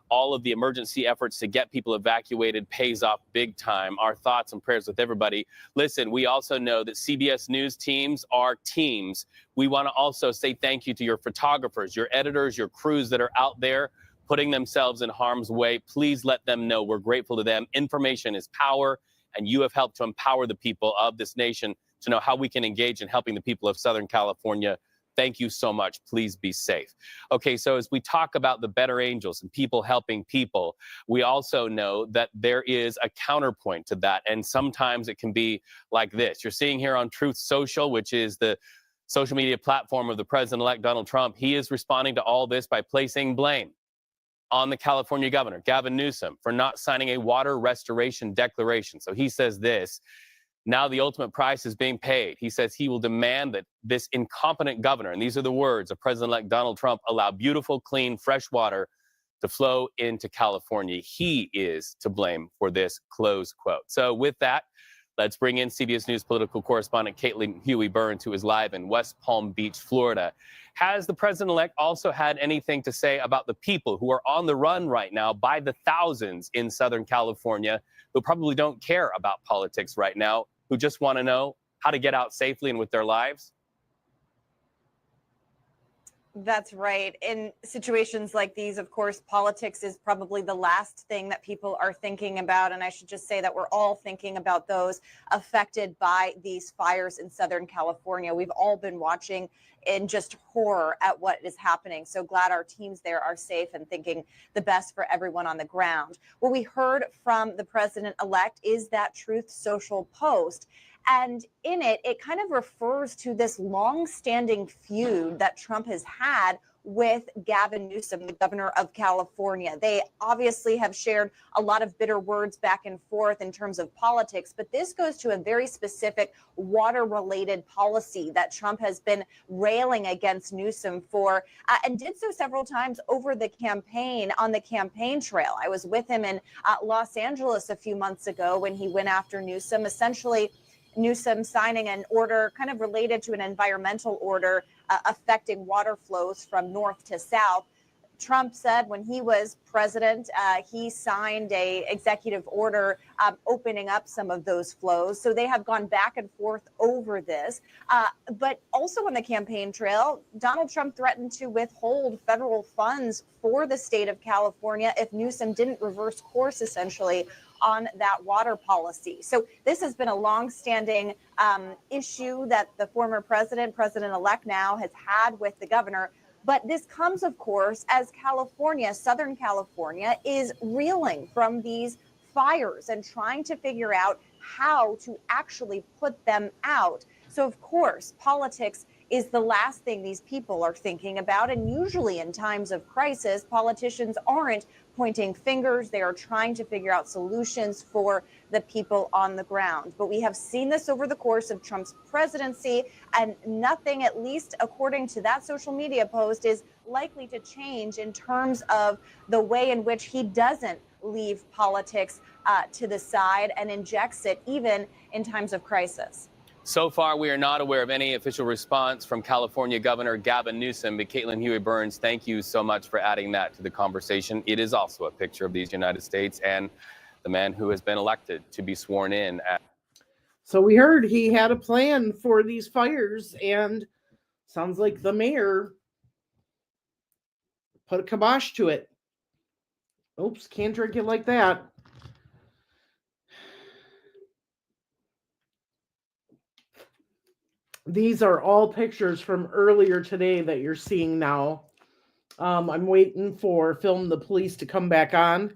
all of the emergency efforts to get people evacuated pays off big time. Our thoughts and prayers with everybody. Listen, we also know that CBS News teams are teams. We want to also say thank you to your photographers, your editors, your crews that are out there putting themselves in harm's way. Please let them know we're grateful to them. Information is power, and you have helped to empower the people of this nation to know how we can engage in helping the people of Southern California. Thank you so much. Please be safe. Okay, so as we talk about the better angels and people helping people, we also know that there is a counterpoint to that, and sometimes it can be like this. You're seeing here on Truth Social, which is the social media platform of the President-elect Donald Trump. He is responding to all this by placing blame on the California governor, Gavin Newsom, for not signing a water restoration declaration. So he says this: now the ultimate price is being paid. He says he will demand that this incompetent governor, and these are the words of President-elect Donald Trump, allow beautiful, clean, fresh water to flow into California. He is to blame for this, close quote. So with that, let's bring in CBS News political correspondent Caitlin Huey-Burns, who is live in West Palm Beach, Florida. Has the president-elect also had anything to say about the people who are on the run right now by the thousands in Southern California who probably don't care about politics right now, who just want to know how to get out safely and with their lives? That's right. In situations like these, of course, politics is probably the last thing that people are thinking about. And I should just say that we're all thinking about those affected by these fires in Southern California. We've all been watching in just horror at what is happening. So glad our teams there are safe and thinking the best for everyone on the ground. What we heard from the president-elect is that Truth Social post. And in it, it kind of refers to this long-standing feud that Trump has had with Gavin Newsom, the governor of California. They obviously have shared a lot of bitter words back and forth in terms of politics, but this goes to a very specific water-related policy that Trump has been railing against Newsom for, and did so several times over the campaign, on the campaign trail. I was with him in Los Angeles a few months ago when he went after Newsom, essentially Newsom signing an order kind of related to an environmental order affecting water flows from north to south. Trump said when he was president, he signed a executive order opening up some of those flows. So they have gone back and forth over this. But also on the campaign trail, Donald Trump threatened to withhold federal funds for the state of California if Newsom didn't reverse course, essentially, on that water policy. So this has been a long-standing issue that the former president-elect now, has had with the governor. But this comes, of course, as California, Southern California, is reeling from these fires and trying to figure out how to actually put them out. So, of course, politics is the last thing these people are thinking about. And usually in times of crisis, politicians aren't pointing fingers. They are trying to figure out solutions for the people on the ground. But we have seen this over the course of Trump's presidency, and nothing, at least according to that social media post, is likely to change in terms of the way in which he doesn't leave politics to the side and injects it even in times of crisis. So far, we are not aware of any official response from California Governor Gavin Newsom. But Caitlin Huey-Burns, thank you so much for adding that to the conversation. It is also a picture of these United States and the man who has been elected to be sworn in. So we heard he had a plan for these fires, and sounds like the mayor put a kibosh to it. Oops, can't drink it like that. These are all pictures from earlier today that you're seeing now. I'm waiting for Film the Police to come back on,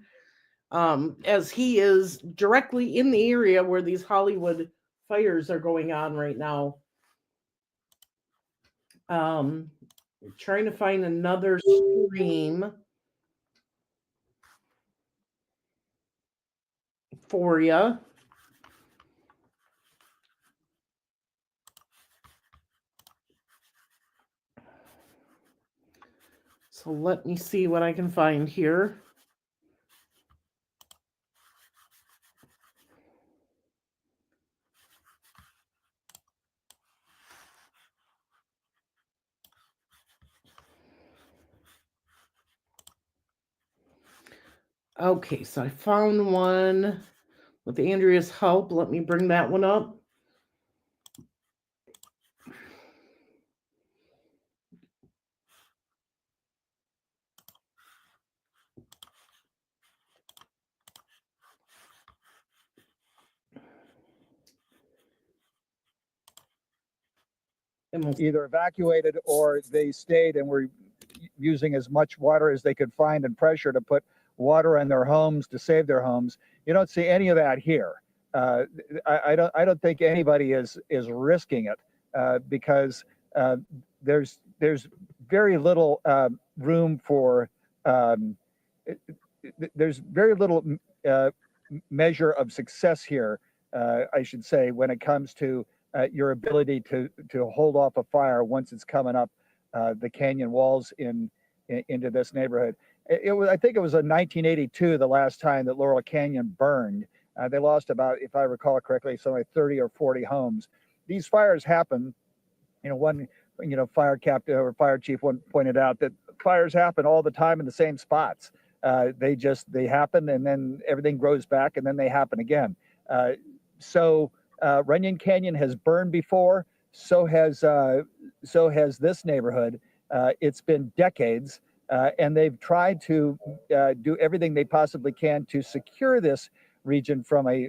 as he is directly in the area where these Hollywood fires are going on right now. Trying to find another stream for you. So let me see what I can find here. Okay, so I found one with Andrea's help. Let me bring that one up. Either evacuated or they stayed and were using as much water as they could find and pressure to put water in their homes to save their homes. You don't see any of that here. I don't think anybody is risking it because there's very little room for there's very little measure of success here, I should say, when it comes to your ability to hold off a fire once it's coming up the canyon walls into this neighborhood. I think it was in 1982 the last time that Laurel Canyon burned. They lost about, if I recall correctly, something like 30 or 40 homes. These fires happen. One fire captain or fire chief pointed out that fires happen all the time in the same spots. They happen and then everything grows back and then they happen again. Runyon Canyon has burned before. So has this neighborhood. It's been decades, and they've tried to do everything they possibly can to secure this region from a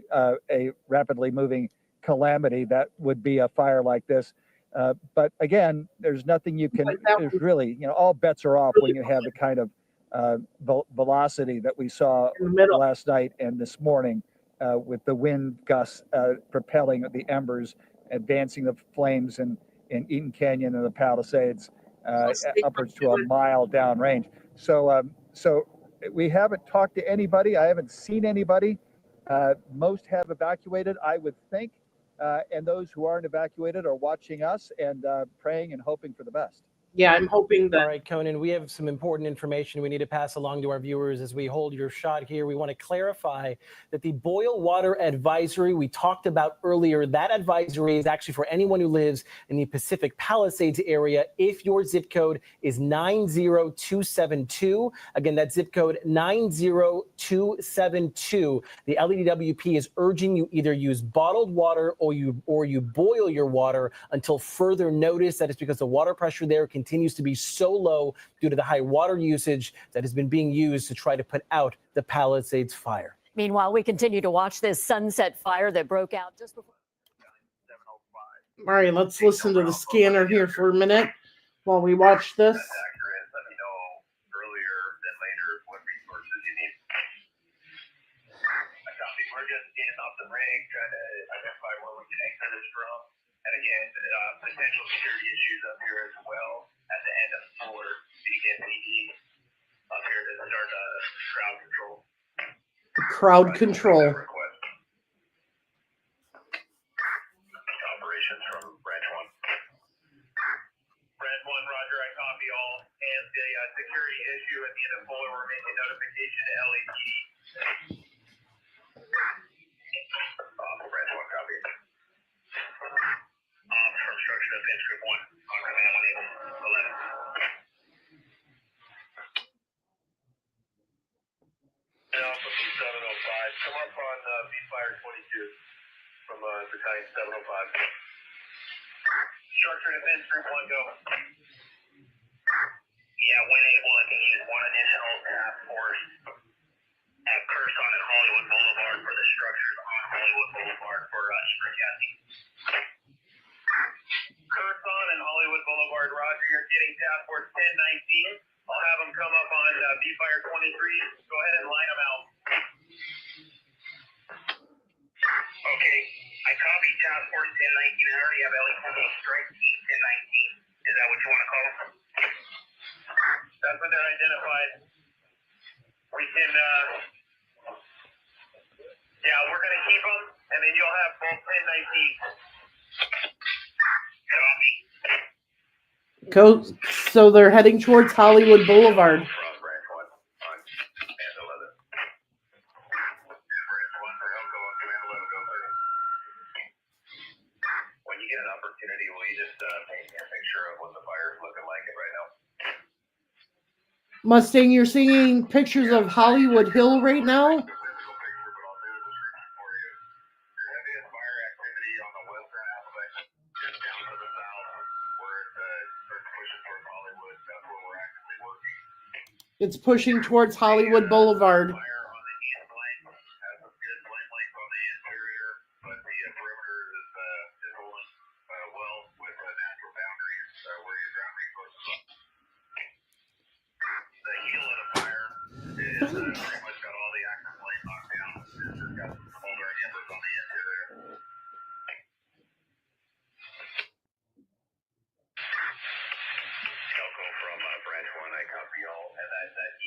rapidly moving calamity that would be a fire like this. But again, there's nothing you can. There's really, all bets are off when you have the kind of velocity that we saw last night and this morning. With the wind gusts propelling the embers, advancing the flames in Eaton Canyon and the Palisades upwards to a mile downrange. So we haven't talked to anybody. I haven't seen anybody. Most have evacuated, I would think, and those who aren't evacuated are watching us and praying and hoping for the best. Yeah, I'm hoping that. All right, Conan, we have some important information we need to pass along to our viewers as we hold your shot here. We want to clarify that the boil water advisory we talked about earlier, that advisory is actually for anyone who lives in the Pacific Palisades area. If your zip code is 90272, again, that zip code 90272, the LEDWP is urging you either use bottled water or you boil your water until further notice. That is because the water pressure there continues to be so low due to the high water usage that has been being used to try to put out the Palisades fire. Meanwhile, we continue to watch this Sunset fire that broke out just before. All right, let's listen to the scanner here for a minute while we watch this. Let me know earlier than later what resources you need. I copy. We're just in off the range, trying to identify where we can exit this from. And again, potential security issues up here as well at the end of Fuller, Beacon PD up here to start crowd control. Crowd control. Operations from Branch 1. Branch 1, Roger, I copy all. And the security issue at the end of Fuller, we're making notification to LAT. Branch 1, copy. From Structure Defense Group 1, on command 111. Alpha B705, come up on B-Fire 22 from Battalion 705. Structure Defense Group 1, go. Yeah, when able, I think use one additional task force at Curson and Hollywood Boulevard for the structures on Hollywood Boulevard for sprint casting. Curson and Hollywood Boulevard, Roger, you're getting task force 1019. I'll have them come up on B-Fire 23. Go ahead and line them out. Okay, I copy task force 1019. I already have LAPD strike team 1019. Is that what you want to call them? That's what they're identified. We can, yeah, we're going to keep them, and then you'll have both 1019. Copy. So they're heading towards Hollywood Boulevard. When you get an opportunity, will you just paint me a picture of what the fire is looking like right now? Mustang, you're seeing pictures of Hollywood Hill right now? It's pushing towards Hollywood Boulevard.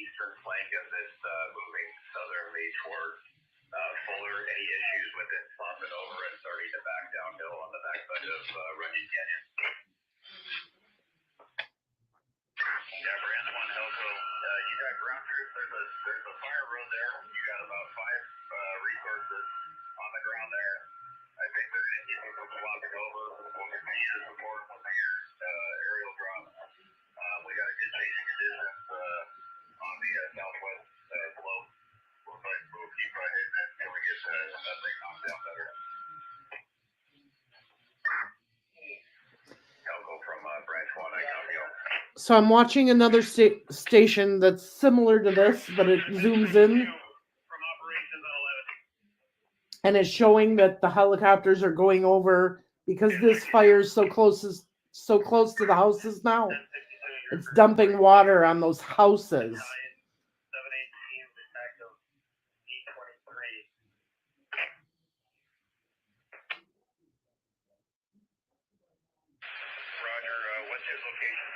Eastern flank of this moving southerly towards Fuller. Any issues with it slumping over and starting to back downhill on the backside of Runyon Canyon? Yeah, Branch 1 Helco. You got ground troops. There's a fire road there. You got about 5 resources on the ground there. I think they're going to keep them from flopping over. We'll continue to support with the aerial drop. We got a good chasing conditions on the southwest slope. We'll keep hitting it until we get that thing knocked down better. Helco from Branch 1, I copy all. So I'm watching another station that's similar to this, but it zooms in. And it's showing that the helicopters are going over because this fire is so close to the houses now. It's dumping water on those houses. Roger, what's his location?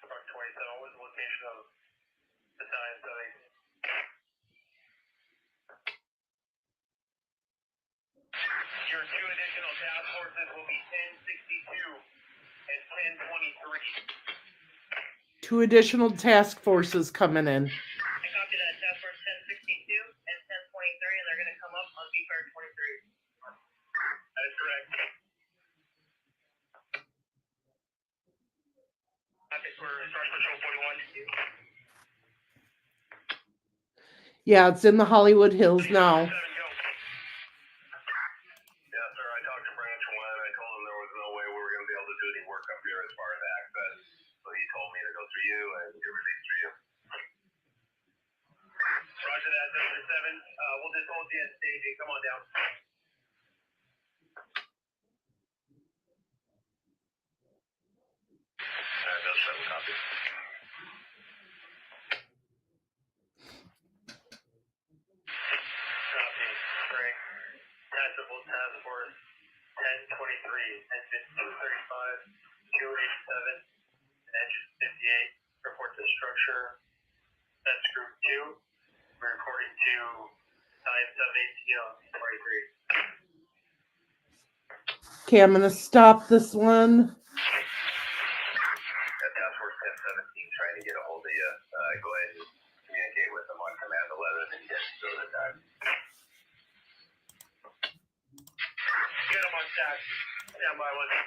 Truck 27, what's the location of Battalion 7? Your 2 additional task forces will be 1062 and 1023. 2 additional task forces coming in. I copy that. Task force 1062 and 1023, and they're going to come up on B-Fire 23. That is correct. Copy for Stars Patrol 41. Yeah, it's in the Hollywood Hills now. Yeah, sir, I talked to Branch 1. I told him there was no way we were going to be able to do any work up here as far as access. So he told me to go through you and everything's through you. Roger that, 7. We'll just hold you in staging. Come on down. Those 7 copies. Copy. 2. We're recording 2, time 7:18, 43. Okay, I'm gonna stop this one. Task Force 1017 trying to get a hold of you. Go ahead and communicate with them on command 11 and get to the time. Get them on stack. Stand by with them.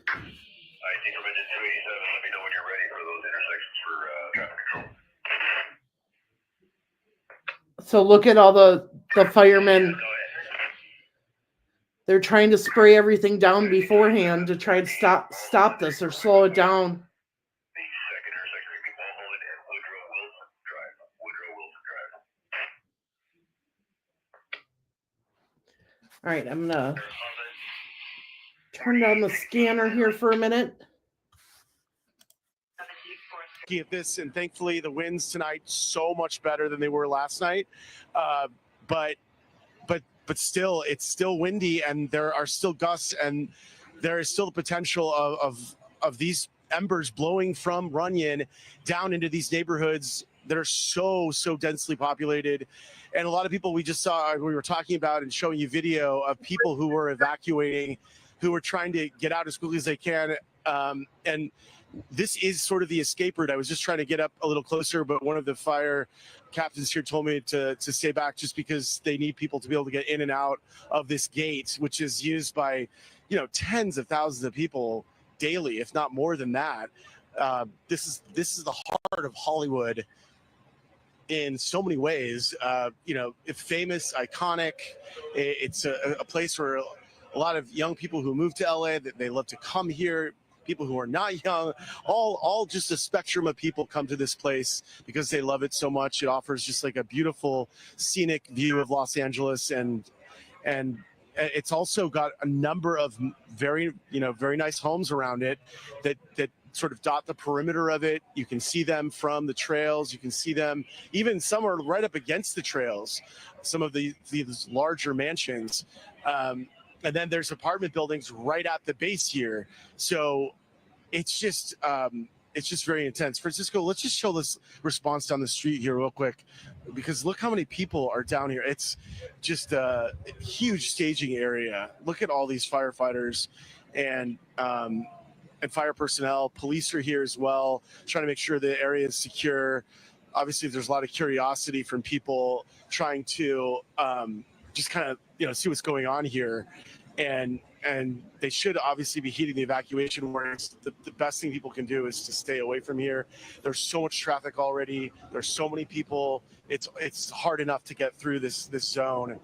I think I'm in 287. Let me know when you're ready for those intersections for traffic control. So look at all the firemen. They're trying to spray everything down beforehand to try to stop this or slow it down. The second intersection would be Mulholland and Woodrow Wilson Drive. Woodrow Wilson Drive. All right, I'm gonna turn down the scanner here for a minute. At this, and thankfully the winds tonight so much better than they were last night, but still it's still windy, and there are still gusts, and there is still the potential of these embers blowing from Runyon down into these neighborhoods that are so densely populated. And a lot of people we were talking about and showing you video of people who were evacuating, who were trying to get out as quickly as they can, and this is sort of the escape route. I was just trying to get up a little closer, but one of the fire captains here told me to stay back just because they need people to be able to get in and out of this gate, which is used by, tens of thousands of people daily, if not more than that. This is the heart of Hollywood in so many ways. It's famous, iconic. It's a place where a lot of young people who move to LA, that they love to come here. People who are not young, all just a spectrum of people come to this place because they love it so much. It offers just like a beautiful scenic view of Los Angeles, and it's also got a number of very nice homes around it that sort of dot the perimeter of it. You can see them from the trails. You can see them, even some are right up against the trails, some of these larger mansions. And then there's apartment buildings right at the base here. So it's just very intense. Francisco, let's just show this response down the street here real quick, because look how many people are down here. It's just a huge staging area. Look at all these firefighters and fire personnel. Police are here as well, trying to make sure the area is secure. Obviously, there's a lot of curiosity from people trying to just kind of see what's going on here, and they should obviously be heeding the evacuation orders. The best thing people can do is to stay away from here. There's so much traffic already. There's so many people. It's hard enough to get through this zone,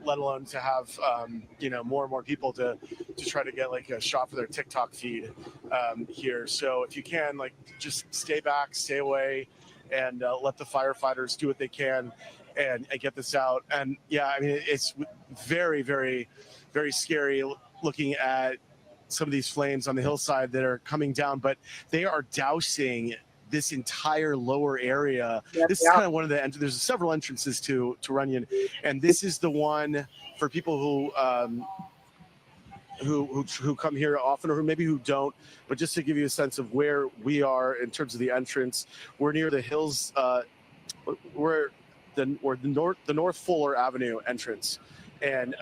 let alone to have more and more people to try to get like a shot for their TikTok feed here. So if you can, just stay back, stay away, and let the firefighters do what they can and get this out. And yeah, I mean, it's very, very, very scary looking at some of these flames on the hillside that are coming down, but they are dousing this entire lower area. This is kind of one of the there's several entrances to Runyon, and this is the one for people who come here often, or maybe who don't. But just to give you a sense of where we are in terms of the entrance, we're near the hills. We're the North Fuller Avenue entrance, and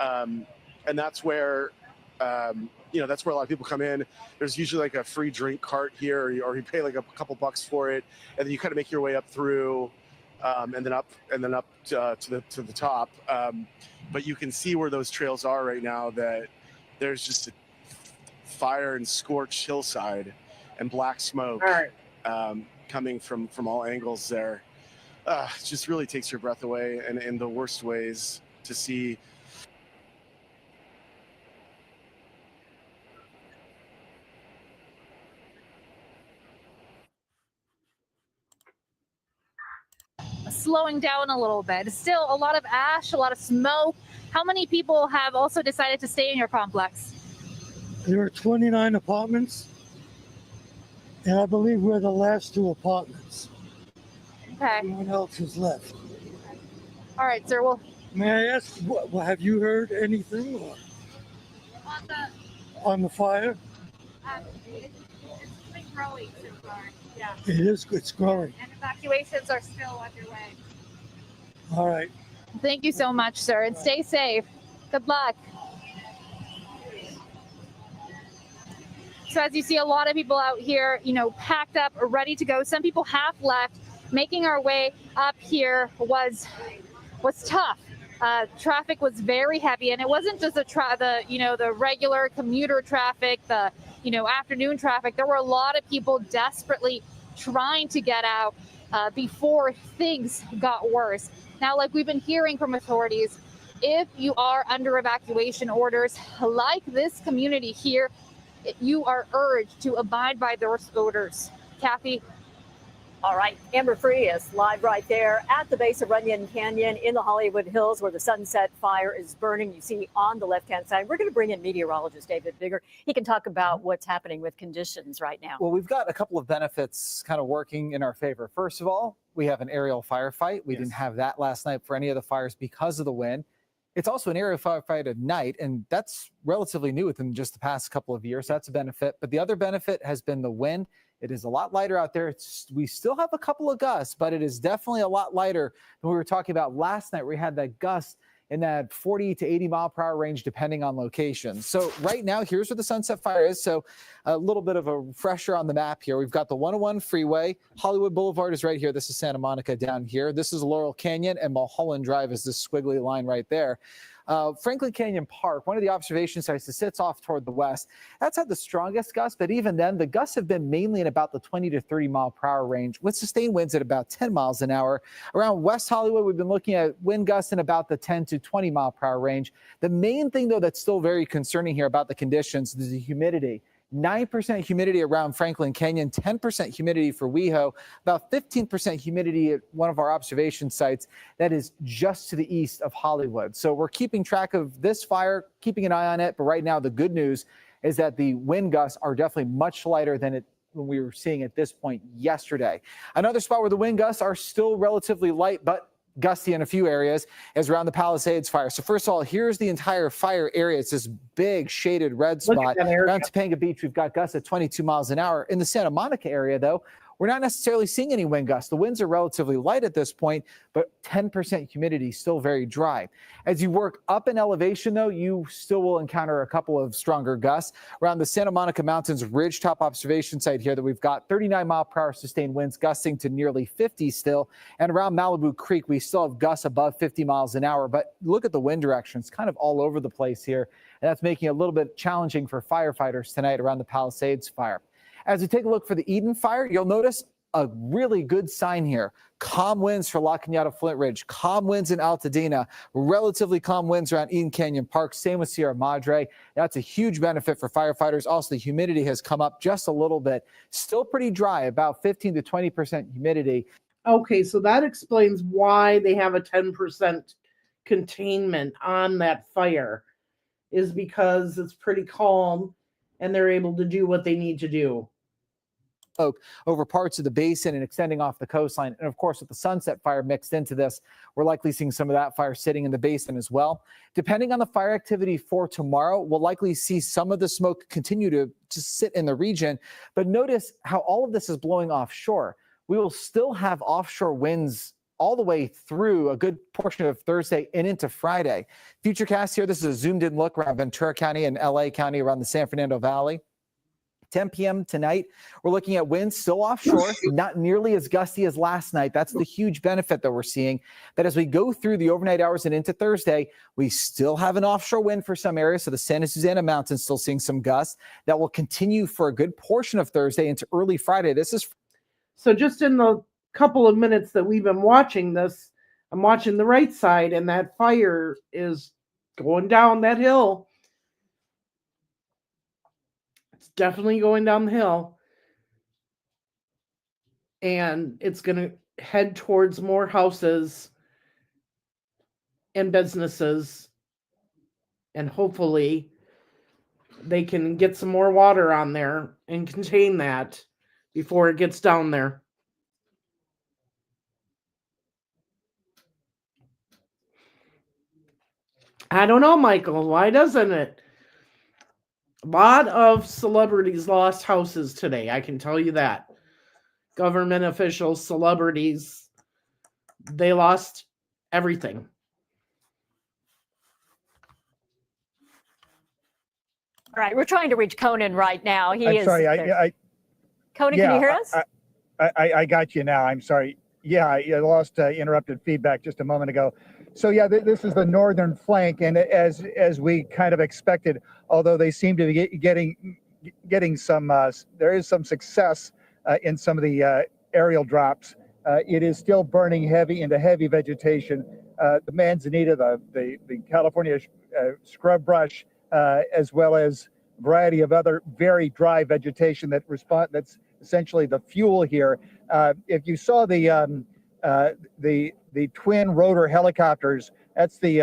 that's where that's where a lot of people come in. There's usually like a free drink cart here, or you pay like a couple bucks for it, and then you kind of make your way up through, and then up to the top. But you can see where those trails are right now. That there's just a fire and scorched hillside and black smoke coming from all angles there. It just really takes your breath away, and in the worst ways, to see. Slowing down a little bit. Still a lot of ash, a lot of smoke. How many people have also decided to stay in your complex? There are 29 apartments, and I believe we're the last 2 apartments. Okay. Everyone else is left. All right, sir. Well, may I ask, have you heard anything on the fire? It's been growing so far. Yeah. It's growing. And evacuations are still underway. All right. Thank you so much, sir, and stay safe. Good luck. So as you see, a lot of people out here, packed up, ready to go. Some people have left. Making our way up here was tough. Traffic was very heavy, and it wasn't just the regular commuter traffic, the afternoon traffic. There were a lot of people desperately trying to get out before things got worse. Now, like we've been hearing from authorities, if you are under evacuation orders like this community here, you are urged to abide by those orders. Kathy? All right, Amber Free is live right there at the base of Runyon Canyon in the Hollywood Hills where the Sunset Fire is burning. You see on the left-hand side, we're going to bring in meteorologist David Bigger. He can talk about what's happening with conditions right now. Well, we've got a couple of benefits kind of working in our favor. First of all, we have an aerial firefight. We didn't have that last night for any of the fires because of the wind. It's also an aerial firefight at night, and that's relatively new within just the past couple of years. That's a benefit. But the other benefit has been the wind. It is a lot lighter out there. We still have a couple of gusts, but it is definitely a lot lighter than we were talking about last night. We had that gust in that 40 to 80 mile per hour range, depending on location. So right now, here's where the Sunset Fire is. So a little bit of a refresher on the map here. We've got the 101 freeway. Hollywood Boulevard is right here. This is Santa Monica down here. This is Laurel Canyon, and Mulholland Drive is this squiggly line right there. Franklin Canyon Park, one of the observation sites that sits off toward the west, that's had the strongest gusts, but even then, the gusts have been mainly in about the 20 to 30 mile per hour range with sustained winds at about 10 miles an hour. Around West Hollywood, we've been looking at wind gusts in about the 10 to 20 mile per hour range. The main thing, though, that's still very concerning here about the conditions is the humidity. 9% humidity around Franklin Canyon, 10% humidity for WeHo, about 15% humidity at one of our observation sites that is just to the east of Hollywood. So we're keeping track of this fire, keeping an eye on it. But right now, the good news is that the wind gusts are definitely much lighter than when we were seeing at this point yesterday. Another spot where the wind gusts are still relatively light, but gusty in a few areas is around the Palisades fire. So first of all, here's the entire fire area. It's this big shaded red spot. Around Topanga Beach, we've got gusts at 22 miles an hour. In the Santa Monica area, though, we're not necessarily seeing any wind gusts. The winds are relatively light at this point, but 10% humidity, still very dry. As you work up in elevation, though, you still will encounter a couple of stronger gusts. Around the Santa Monica Mountains Ridgetop observation site here that we've got 39 mile per hour sustained winds gusting to nearly 50 still. And around Malibu Creek, we still have gusts above 50 miles an hour. But look at the wind direction. It's kind of all over the place here. And that's making it a little bit challenging for firefighters tonight around the Palisades fire. As we take a look for the Eden fire, you'll notice a really good sign here. Calm winds for La Cañada Flint Ridge, calm winds in Altadena, relatively calm winds around Eden Canyon Park, same with Sierra Madre. That's a huge benefit for firefighters. Also, the humidity has come up just a little bit. Still pretty dry, about 15 to 20% humidity. Okay, so that explains why they have a 10% containment on that fire, is because it's pretty calm and they're able to do what they need to do. Over parts of the basin and extending off the coastline. And of course, with the Sunset Fire mixed into this, we're likely seeing some of that fire sitting in the basin as well. Depending on the fire activity for tomorrow, we'll likely see some of the smoke continue to sit in the region. But notice how all of this is blowing offshore. We will still have offshore winds all the way through a good portion of Thursday and into Friday. Futurecast here, this is a zoomed in look around Ventura County and LA County around the San Fernando Valley. 10 p.m. tonight, we're looking at winds still offshore, not nearly as gusty as last night. That's the huge benefit that we're seeing. But as we go through the overnight hours and into Thursday, we still have an offshore wind for some areas. So the Santa Susana Mountains still seeing some gusts that will continue for a good portion of Thursday into early Friday. This is so just in the couple of minutes that we've been watching this, I'm watching the right side, and that fire is going down that hill. Definitely going down the hill, and it's going to head towards more houses and businesses, and hopefully they can get some more water on there and contain that before it gets down there. I don't know, Michael, why doesn't it? A lot of celebrities lost houses today. I can tell you that. Government officials, celebrities, they lost everything. All right, we're trying to reach Conan right now. I'm sorry. Conan, can you hear us? I got you now. I'm sorry. Yeah, I lost interrupted feedback just a moment ago. So yeah, this is the northern flank, and as we kind of expected, although they seem to be getting some, there is some success in some of the aerial drops. It is still burning heavy into heavy vegetation. The manzanita, the California scrub brush, as well as a variety of other very dry vegetation that's essentially the fuel here. If you saw the twin rotor helicopters, that's the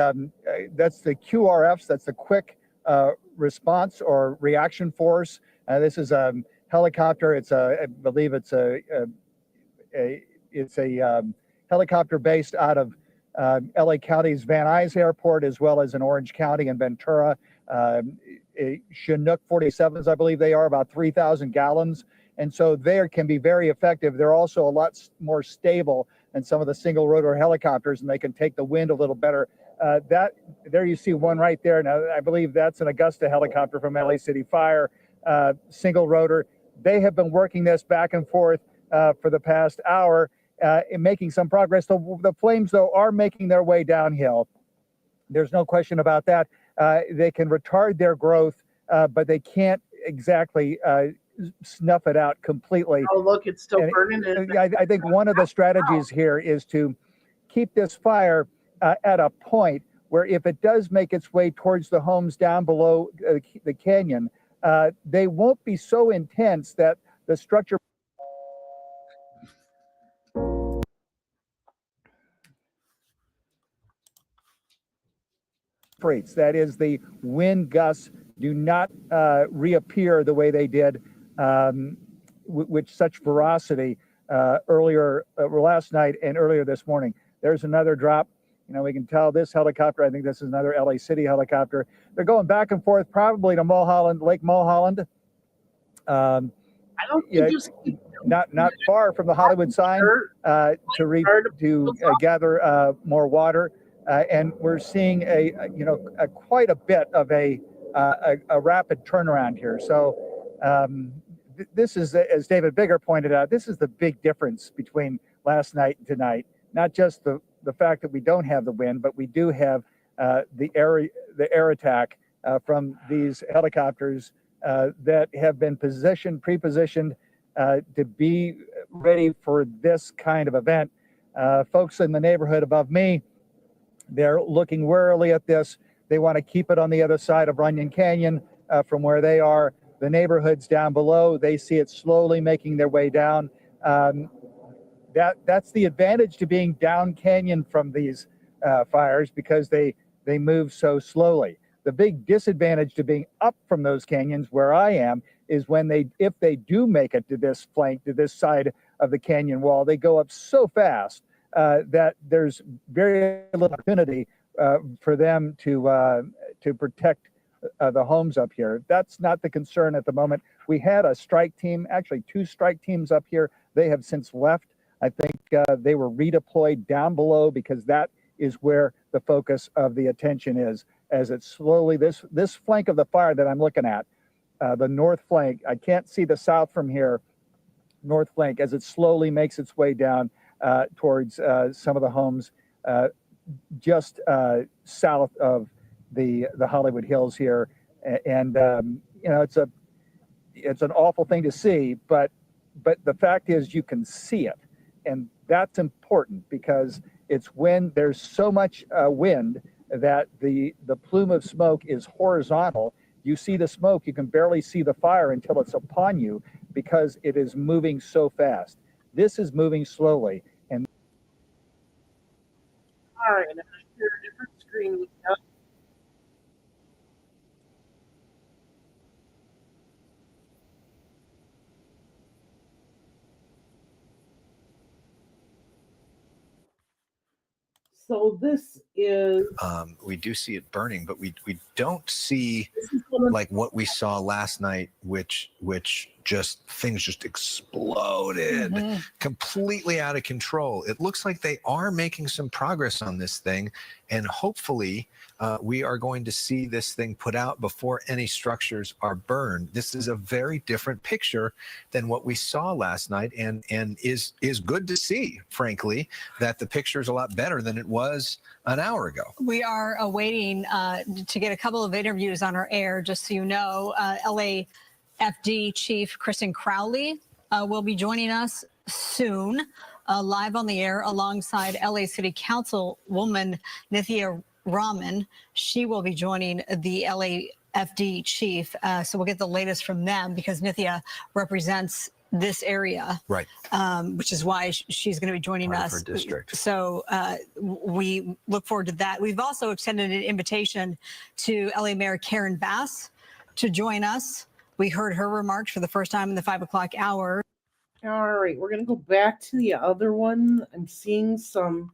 QRFs. That's the quick response or reaction force. This is a helicopter. I believe it's a helicopter based out of LA County's Van Nuys Airport, as well as in Orange County and Ventura. Chinook 47s, I believe they are, about 3,000 gallons. And so they can be very effective. They're also a lot more stable than some of the single rotor helicopters, and they can take the wind a little better. There you see one right there. Now, I believe that's an Augusta helicopter from LA City Fire, single rotor. They have been working this back and forth for the past hour in making some progress. The flames, though, are making their way downhill. There's no question about that. They can retard their growth, but they can't exactly snuff it out completely. Oh, look, it's still burning. I think one of the strategies here is to keep this fire at a point where if it does make its way towards the homes down below the canyon, they won't be so intense that the structure that is, the wind gusts do not reappear the way they did with such ferocity earlier last night and earlier this morning. There's another drop. You know, we can tell this helicopter, I think this is another LA City helicopter. They're going back and forth probably to Mulholland, Lake Mulholland. I don't think not far from the Hollywood sign to gather more water. And we're seeing quite a bit of a rapid turnaround here. So this is, as David Bigger pointed out, this is the big difference between last night and tonight. Not just the fact that we don't have the wind, but we do have the air attack from these helicopters that have been pre-positioned to be ready for this kind of event. Folks in the neighborhood above me, they're looking warily at this. They want to keep it on the other side of Runyon Canyon from where they are. The neighborhoods down below, they see it slowly making their way down. That's the advantage to being down canyon from these fires, because they move so slowly. The big disadvantage to being up from those canyons where I am is if they do make it to this flank, to this side of the canyon wall, they go up so fast that there's very little opportunity for them to protect the homes up here. That's not the concern at the moment. We had a strike team, actually 2 strike teams up here. They have since left. I think they were redeployed down below, because that is where the focus of the attention is, as it slowly, this flank of the fire that I'm looking at, the north flank, I can't see the south from here, north flank, as it slowly makes its way down towards some of the homes just south of the Hollywood Hills here. And it's an awful thing to see, but the fact is you can see it. And that's important, because it's when there's so much wind that the plume of smoke is horizontal. You see the smoke, you can barely see the fire until it's upon you, because it is moving so fast. This is moving slowly. And all right, I'm going to share a different screen with you. So this is We do see it burning, but we don't see this is one of like what we saw last night, which just things just exploded completely out of control. It looks like they are making some progress on this thing, and hopefully we are going to see this thing put out before any structures are burned. This is a very different picture than what we saw last night, and is good to see, frankly, that the picture is a lot better than it was an hour ago. We are awaiting to get a couple of interviews on our air. Just so you know, LAFD Chief Kristen Crowley will be joining us soon, live on the air alongside LA City Councilwoman Nithya Raman. She will be joining the LAFD chief. So we'll get the latest from them because Nithya represents this area, right? Which is why she's going to be joining us. Her district. So we look forward to that. We've also extended an invitation to LA Mayor Karen Bass to join us. We heard her remarks for the first time in the 5 o'clock hour. all right. We're gonna go back to the other one. I'm seeing some.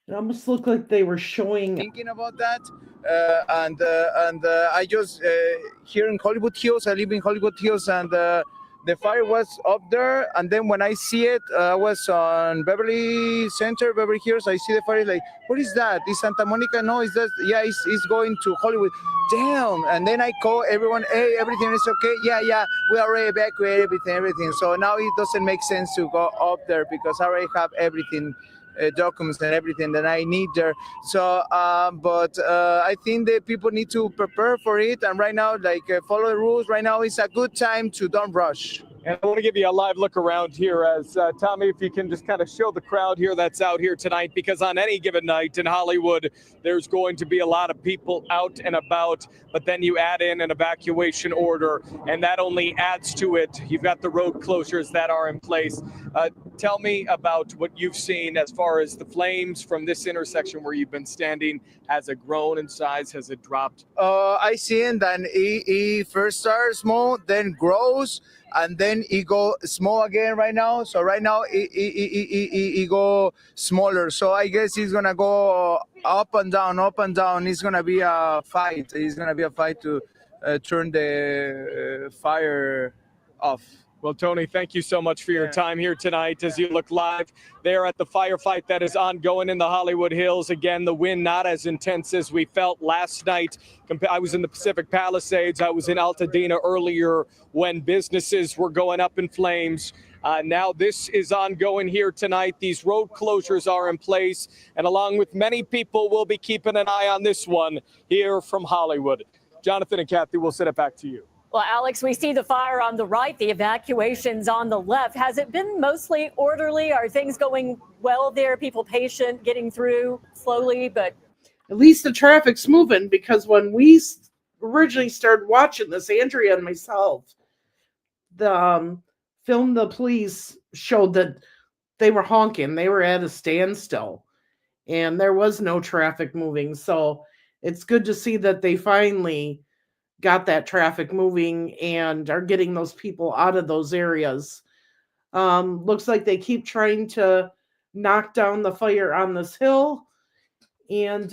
It almost looked like they were showing. Thinking about that, and I just here in Hollywood Hills. I live in Hollywood Hills, and the fire was up there. And then when I see it, I was on Beverly Center, Beverly Hills. I see the fire. Like, what is that? Is Santa Monica? No, is that? Yeah, it's going to Hollywood. Damn! And then I call everyone. Hey, everything is okay? Yeah. We already evacuated everything. So now it doesn't make sense to go up there because I already have everything. Documents and everything that I need there. So, but I think that people need to prepare for it. And right now, follow the rules. Right now is a good time to don't rush. And I want to give you a live look around here as Tommy, if you can just kind of show the crowd here that's out here tonight, because on any given night in Hollywood, there's going to be a lot of people out and about, but then you add in an evacuation order, and that only adds to it. You've got the road closures that are in place. Tell me about what you've seen as far as the flames from this intersection where you've been standing. Has it grown in size? Has it dropped? I see it, then it first starts small, then grows, and then it go small again right now. So right now it go smaller. So I guess it's gonna go up and down, up and down. It's gonna be a fight. It's gonna be a fight to turn the fire off. Well, Tony, thank you so much for your time here tonight as you look live there at the firefight that is ongoing in the Hollywood Hills. Again, the wind not as intense as we felt last night. I was in the Pacific Palisades. I was in Altadena earlier when businesses were going up in flames. Now this is ongoing here tonight. These road closures are in place. And along with many people, we'll be keeping an eye on this one here from Hollywood. Jonathan and Kathy, we'll send it back to you. Well, Alex, we see the fire on the right, the evacuations on the left. Has it been mostly orderly? Are things going well there? People patient, getting through slowly, but At least the traffic's moving, because when we originally started watching this, Andrea and myself, the film the police showed that they were honking. They were at a standstill, and there was no traffic moving. So it's good to see that they finally got that traffic moving and are getting those people out of those areas. Looks like they keep trying to knock down the fire on this hill, and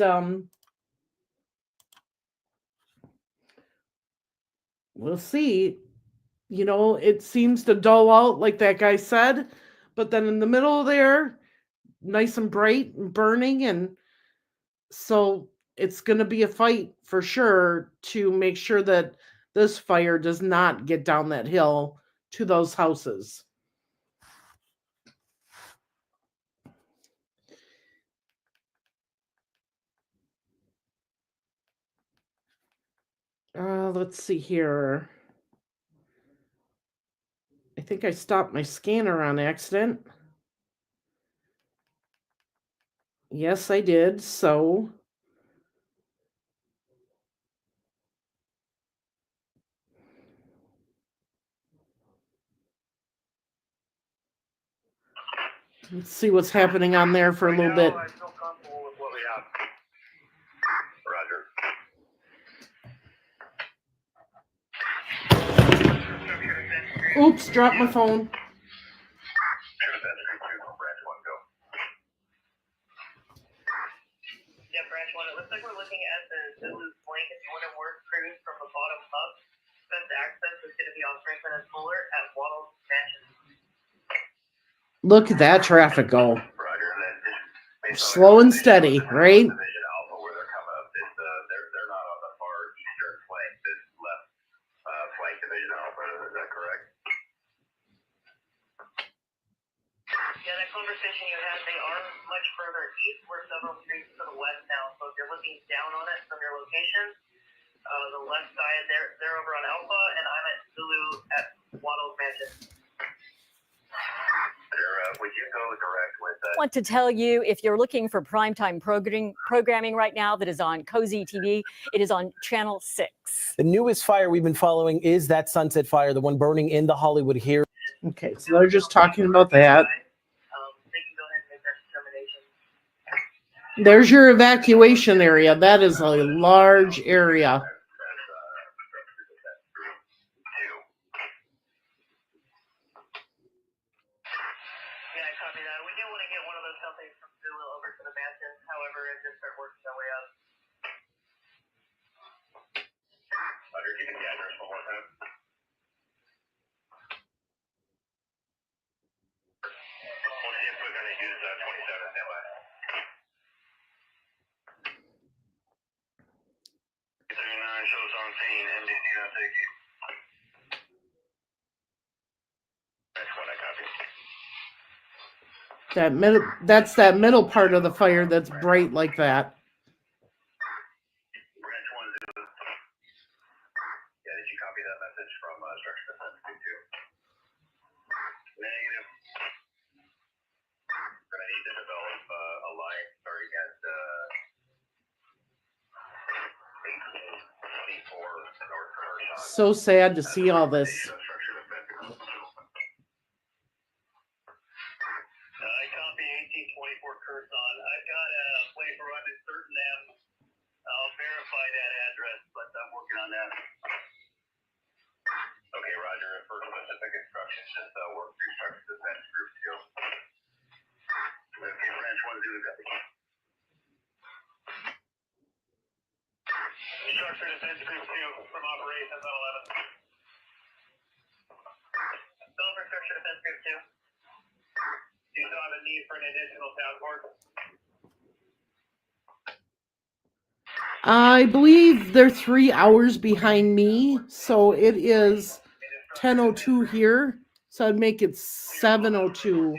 we'll see. You know, it seems to dull out like that guy said, but then in the middle there, nice and bright and burning, and so it's going to be a fight for sure to make sure that this fire does not get down that hill to those houses. Let's see here. I think I stopped my scanner on accident. Yes, I did. So let's see what's happening on there for a little bit. I feel comfortable with what we have. Roger. Oops, dropped my phone. Yeah, branch one. It looks like we're looking at the loose blank. If you want to work crews from the bottom up, fence access is going to be on Franklin and Fuller at Waddles Mansion. Look at that traffic go. Slow and steady, right? Yeah, that conversation you had, they are much further east. We're several streets to the west now. So if you're looking down on it from your location, the left side, they're over on Alpha, and I'm at Zulu at Waddles Mansion. Would you go direct with that? I want to tell you, if you're looking for primetime programming right now that is on Cozy TV, it is on Channel 6. The newest fire we've been following is that Sunset Fire, the one burning in the Hollywood here. Okay, so they're just talking about that. There's your evacuation area. That is a large area. Yeah, I copy that. We do want to get one of those companies from Zulu over to the mansion, however, and just start working our way up. Under, give me the address one more time. We'll see if we're going to use 27 standby. 39 shows on scene, MDC not taking. That's what I copy. That's that middle part of the fire that's bright like that. Branch 1 Zulu. Yeah, did you copy that message from Structure Defense 2? Negative. We're going to need to develop a line starting at 1824 North Commercial. So sad to see all this. I copy 1824 Curson. I've got a place where I've been certain them. I'll verify that address, but I'm working on that. Okay, Roger. For specific instructions, just work through Structure Defense Group 2. Okay, Branch 1 Zulu copy. Structure Defense Group 2 from operations on 11. Still for Structure Defense Group 2. Do you still have a need for an additional task force? I believe they're 3 hours behind me, so it is 10:02 here. So I'd make it 7:02.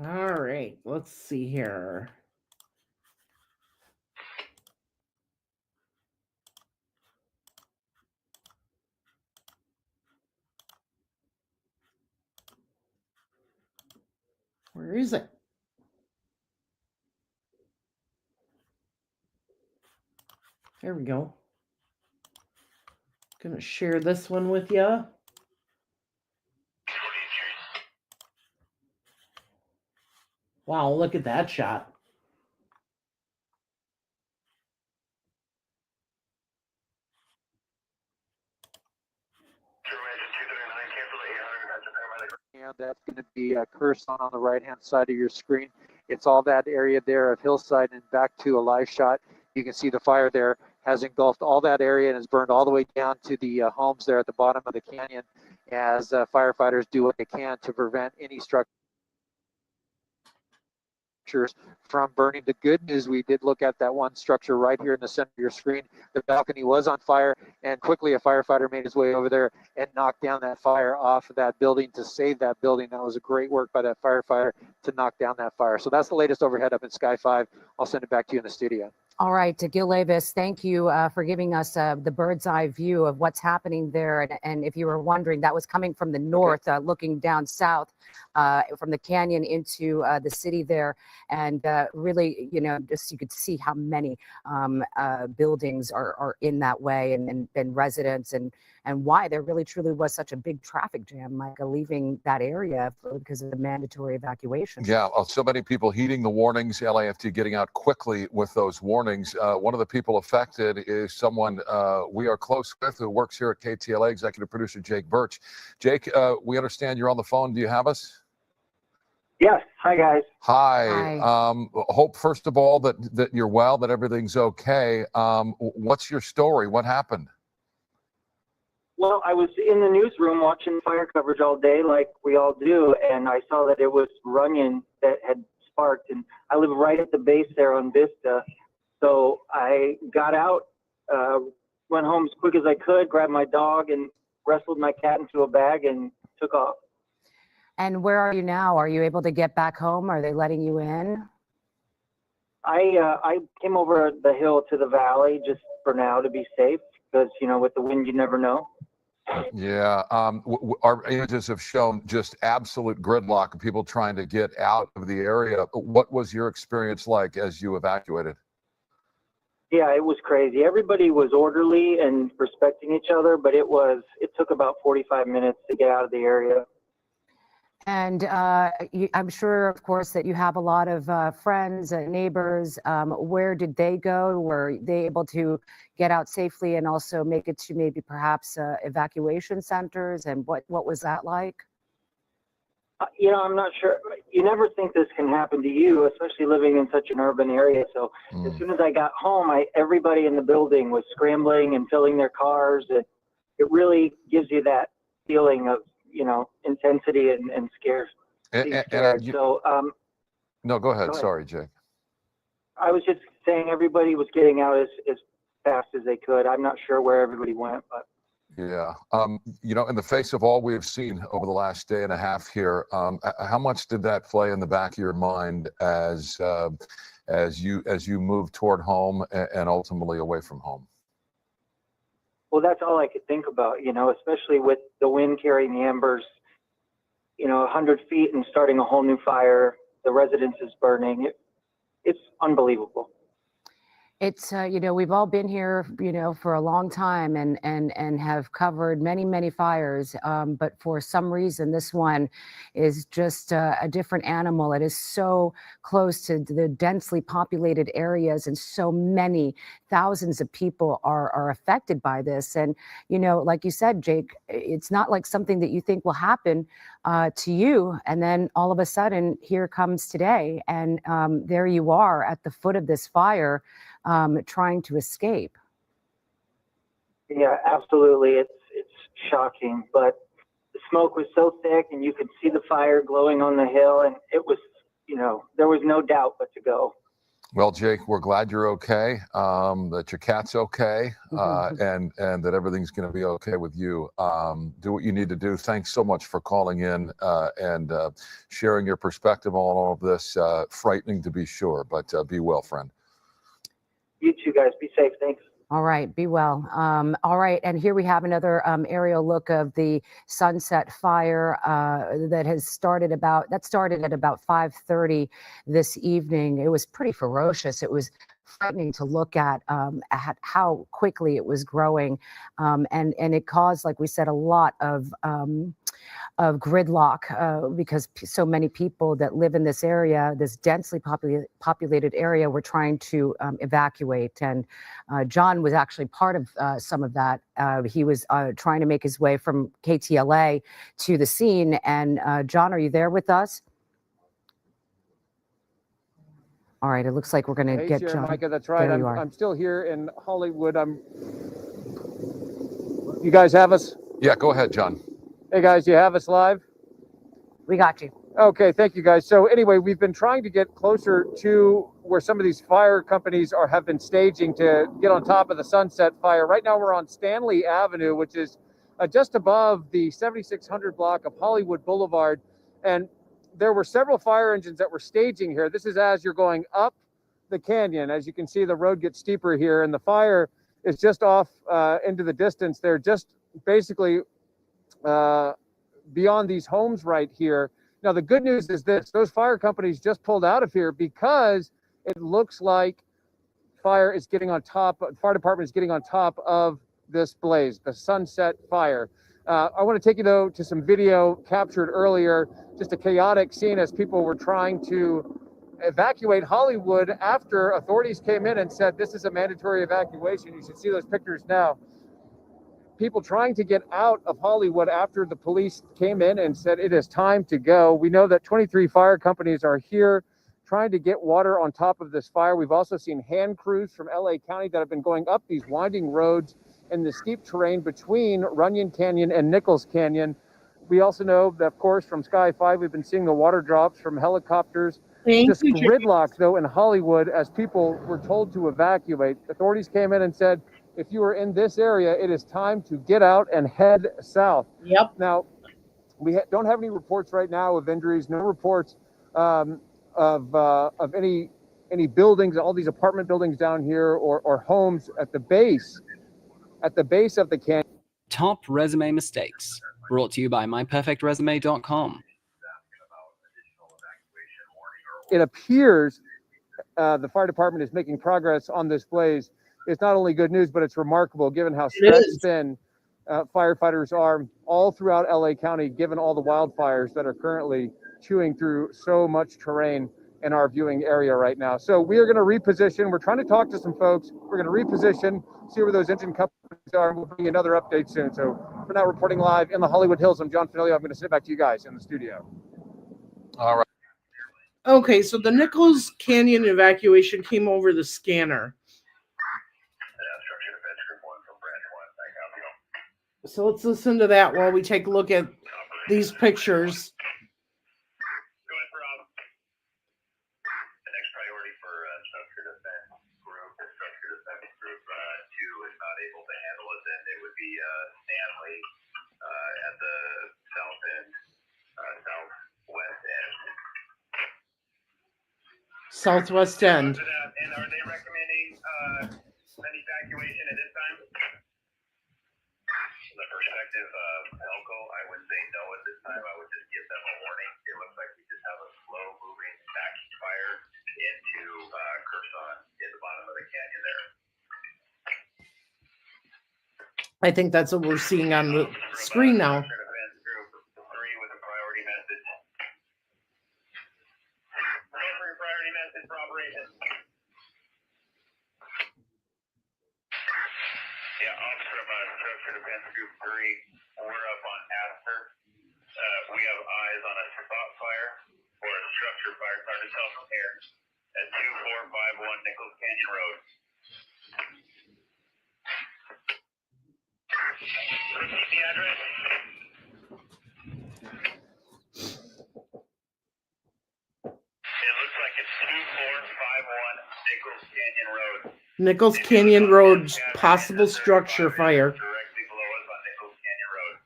All right, let's see here. Where is it? There we go. Gonna share this one with you. Wow, look at that shot. And that's going to be a cursor on the right-hand side of your screen. It's all that area there of hillside and back to a live shot. You can see the fire there has engulfed all that area and has burned all the way down to the homes there at the bottom of the canyon as firefighters do what they can to prevent any structures from burning. The good news, we did look at that one structure right here in the center of your screen. The balcony was on fire, and quickly a firefighter made his way over there and knocked down that fire off of that building to save that building. That was a great work by that firefighter to knock down that fire. So that's the latest overhead up in Sky 5. I'll send it back to you in the studio. All right, Gil Levis, thank you for giving us the bird's eye view of what's happening there. And if you were wondering, that was coming from the north, looking down south from the canyon into the city there. And really, you know, just you could see how many buildings are in that way and residents and why there really truly was such a big traffic jam, Micah, leaving that area because of the mandatory evacuation. Yeah, so many people heeding the warnings, LAFT getting out quickly with those warnings. One of the people affected is someone we are close with who works here at KTLA, executive producer Jake Birch. Jake, we understand you're on the phone. Do you have us? Yes. Hi, guys. Hi. Hope, first of all, that you're well, that everything's okay. What's your story? What happened? Well, I was in the newsroom watching fire coverage all day, like we all do, and I saw that it was Runyon that had sparked, and I live right at the base there on Vista. So I got out, went home as quick as I could, grabbed my dog, and wrestled my cat into a bag and took off. And where are you now? Are you able to get back home? Are they letting you in? I came over the hill to the valley just for now to be safe, because, you know, with the wind, you never know. Yeah, our images have shown just absolute gridlock of people trying to get out of the area. What was your experience like as you evacuated? Yeah, it was crazy. Everybody was orderly and respecting each other, but it took about 45 minutes to get out of the area. And I'm sure, of course, that you have a lot of friends, neighbors. Where did they go? Were they able to get out safely and also make it to maybe perhaps evacuation centers? And what was that like? You know, I'm not sure. You never think this can happen to you, especially living in such an urban area. So as soon as I got home, everybody in the building was scrambling and filling their cars. It really gives you that feeling of, you know, intensity and scared. No, go ahead. Sorry, Jake. I was just saying everybody was getting out as fast as they could. I'm not sure where everybody went, but. Yeah. You know, in the face of all we've seen over the last day and a half here, how much did that play in the back of your mind as you moved toward home and ultimately away from home? Well, that's all I could think about, you know, especially with the wind carrying the embers, you know, 100 feet and starting a whole new fire. The residence is burning. It's unbelievable. It's, you know, we've all been here, you know, for a long time and have covered many fires. But for some reason, this one is just a different animal. It is so close to the densely populated areas, and so many thousands of people are affected by this. And, you know, like you said, Jake, it's not like something that you think will happen to you. And then all of a sudden, here comes today. And there you are at the foot of this fire. Trying to escape. Yeah, absolutely. It's shocking, but the smoke was so thick and you could see the fire glowing on the hill, and it was, you know, there was no doubt but to go. Well, Jake, we're glad you're okay, that your cat's okay, and that everything's going to be okay with you. Do what you need to do. Thanks so much for calling in and sharing your perspective on all of this. Frightening to be sure, but be well, friend. You too, guys. Be safe. Thanks. All right. Be well. All right. And here we have another aerial look of the Sunset Fire that started at about 5:30 this evening. It was pretty ferocious. It was frightening to look at how quickly it was growing. And it caused, like we said, a lot of gridlock because so many people that live in this area, this densely populated area, were trying to evacuate. And John was actually part of some of that. He was trying to make his way from KTLA to the scene. And John, are you there with us? All right, it looks like we're going to get John. Micah, that's right. There you are. I'm still here in Hollywood. You guys have us? Yeah, go ahead, John. Hey, guys, you have us live? We got you. Okay, thank you, guys. So anyway, we've been trying to get closer to where some of these fire companies have been staging to get on top of the Sunset Fire. Right now we're on Stanley Avenue, which is just above the 7600 block of Hollywood Boulevard. And there were several fire engines that were staging here. This is as you're going up the canyon. As you can see, the road gets steeper here, and the fire is just off into the distance. They're just basically beyond these homes right here. Now, the good news is this: those fire companies just pulled out of here because it looks like fire department is getting on top of this blaze, the Sunset Fire. I want to take you, though, to some video captured earlier, just a chaotic scene as people were trying to evacuate Hollywood after authorities came in and said this is a mandatory evacuation. You should see those pictures now. People trying to get out of Hollywood after the police came in and said it is time to go. We know that 23 fire companies are here trying to get water on top of this fire. We've also seen hand crews from LA County that have been going up these winding roads in the steep terrain between Runyon Canyon and Nichols Canyon. We also know that, of course, from Sky 5, we've been seeing the water drops from helicopters. Just gridlock, though, in Hollywood as people were told to evacuate. Authorities came in and said, if you are in this area, it is time to get out and head south. Yep. Now, we don't have any reports right now of injuries, no reports of any buildings, all these apartment buildings down here or homes at the base of the canyon. Top resume mistakes, brought to you by myperfectresume.com. It appears the fire department is making progress on this blaze. It's not only good news, but it's remarkable given how stretched thin firefighters are all throughout LA County, given all the wildfires that are currently chewing through so much terrain in our viewing area right now. So we are going to reposition. We're trying to talk to some folks. We're going to reposition, see where those engine companies are, and we'll bring you another update soon. So for now, reporting live in the Hollywood Hills, I'm John Fanelli. I'm going to sit back to you guys in the studio. All right. Okay, so the Nichols Canyon evacuation came over the scanner. So let's listen to that while we take a look at these pictures. The next priority for structure defense group or structure defense group 2 is not able to handle it, then it would be Stanley at the south end, southwest end. Southwest end. And are they recommending an evacuation at this time? From the perspective of Elko, I would say no at this time. I would just give them a warning. It looks like we just have a slow-moving backing fire into Kerson in the bottom of the canyon there. I think that's what we're seeing on the screen now. Defense group 3 with a priority message. Wait for your priority message for operation. Yeah, ops from structure defense group 3. We're up on Astor. We have eyes on a spot fire or a structure fire. It's hard to tell from here at 2451 Nichols Canyon Road. Repeat the address. It looks like it's 2451 Nichols Canyon Road. Nichols Canyon Road, possible structure fire. Directly below us on Nichols Canyon Road.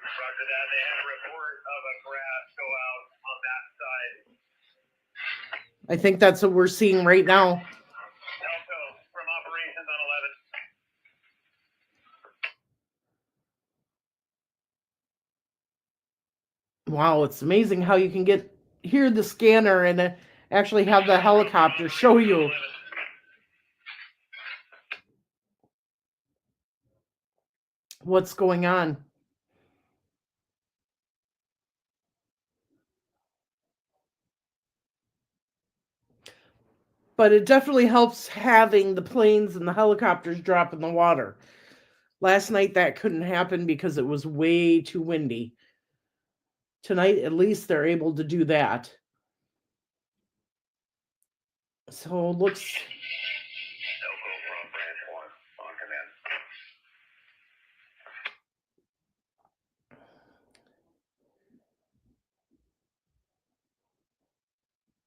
Roger that. They had a report of a grass go out on that side. I think that's what we're seeing right now. Elko from operations on 11. Wow, it's amazing how you can hear the scanner and actually have the helicopter show you. What's going on? But it definitely helps having the planes and the helicopters drop in the water. Last night that couldn't happen because it was way too windy. Tonight, at least they're able to do that. So it looks... Elko from branch 1 on command.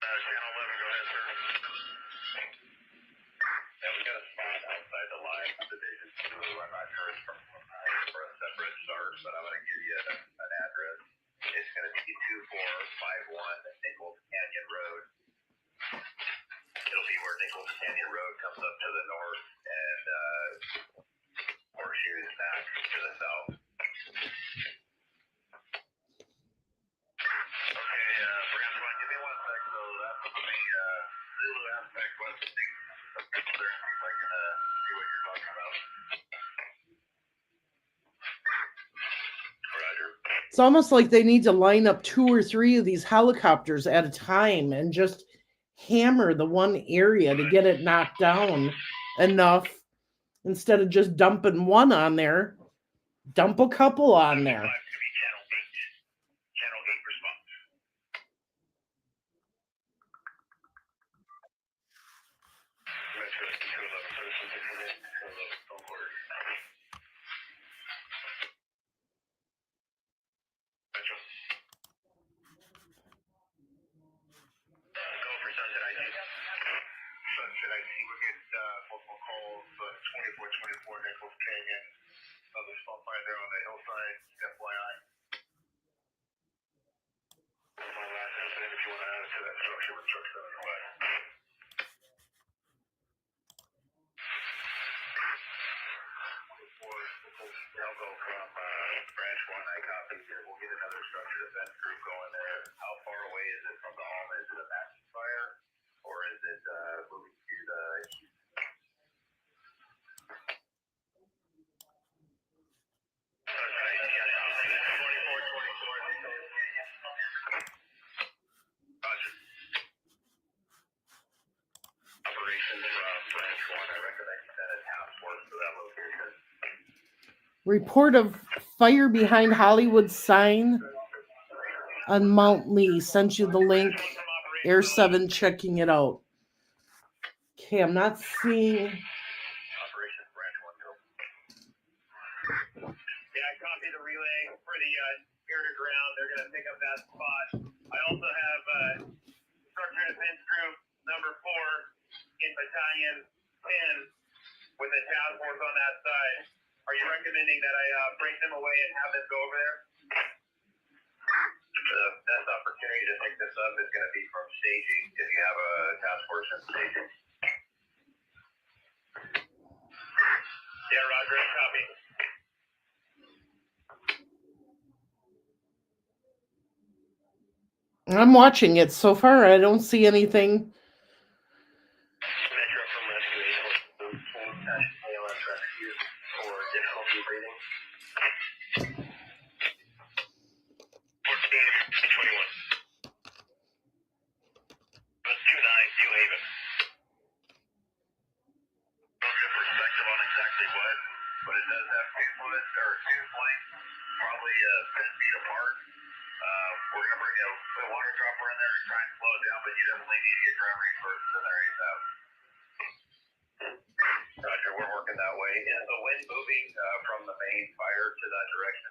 Channel 11, go ahead, sir. Yeah, we got a spot outside the line of Division 2. I'm not sure it's for a separate start, but I'm going to give you an address. It's going to be 2451 Nichols Canyon Road. Canyon Road comes up to the north and horseshoes back to the south. Okay, Branch 1, give me 1 sec. So that's the Zulu aspect. What's the thing? There and see if I can see what you're talking about. Roger. It's almost like they need to line up 2 or 3 of these helicopters at a time and just hammer the one area to get it knocked down enough instead of just dumping one on there. Dump a couple on there. Channel 8 response. Metro 211, person 211, over. Metro. Go for Sunset ID. Sunset ID, we'll get multiple calls, 2424 Nichols Canyon. Another small fire there on the hillside, FYI. My last incident, if you want to add it to that structure, with trucks on the way. They'll go from Branch 1, I copy here. We'll get another structure defense group going there. How far away is it from the home? Is it a matching fire? Or is it moving to the east? Operations from Branch 1, I recommend you send a task force to that location. Report of fire behind Hollywood sign on Mount Lee. Sent you the link. Air 7 checking it out. Okay, I'm not seeing. Operations Branch 1, go. Yeah, I copy the relay for the air to ground. They're going to pick up that spot. I also have structure defense group number 4 in battalion 10 with a task force on that side. Are you recommending that I break them away and have them go over there? The best opportunity to pick this up is going to be from staging, if you have a task force in staging. Yeah, Roger, copy. I'm watching it. So far, I don't see anything. Metro from rescue, ALS rescue for difficulty breathing. 1421. That's 29, New Haven. Don't give perspective on exactly what, but it does have 2 foot or 2 flames, probably 10 feet apart. We're going to bring a water dropper in there and try and slow it down, but you definitely need to get ground resources in there ASAP. Roger, we're working that way. Is the wind moving from the main fire to that direction?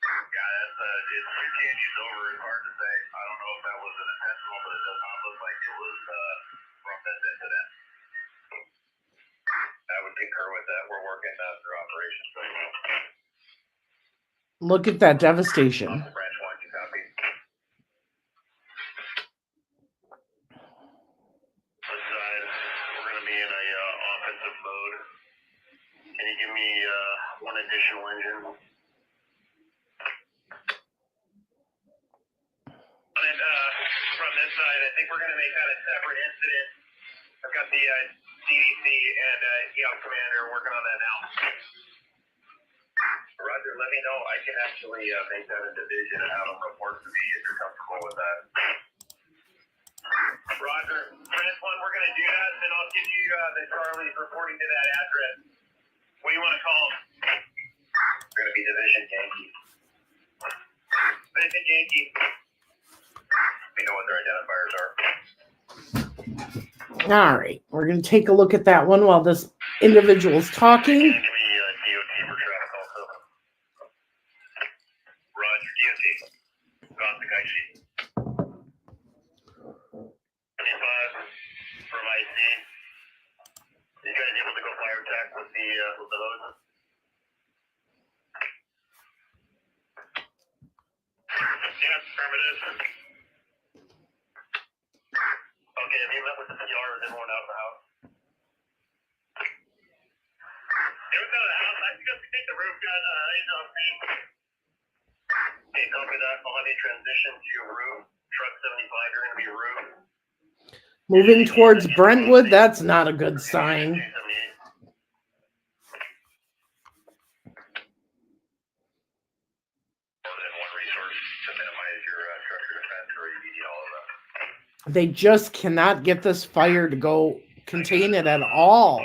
Yeah, you can't use over. It's hard to say. I don't know if that was an intentional, but it does not look like it was from this incident. I would concur with that. We're working through operations right now. Look at that devastation. Branch 1, you copy. This side, we're going to be in a offensive mode. Can you give me 1 additional engine? And from this side, I think we're going to make that a separate incident. I've got the CDC and EOP commander working on that now. Roger, let me know. I can actually make that a division and have them report to me if you're comfortable with that. Roger. Branch 1, we're going to do that, and then I'll give you the Charlies reporting to that address. What do you want to call them? They're going to be Division Yankee. Division Yankee. We know what their identifiers are. All right, we're going to take a look at that one while this individual's talking. Give me DOT for traffic also. Roger, DOT. Got the guy sheet. 25 from IC. You guys able to go fire attack with the hose? Yeah, affirmative. Okay, have you met with the PR or is everyone out Okay, copy that. I'll have you transition to your room. Truck 75, you're going to be room. Moving towards Brentwood, that's not a good sign. They just cannot get this fire to go contain it at all.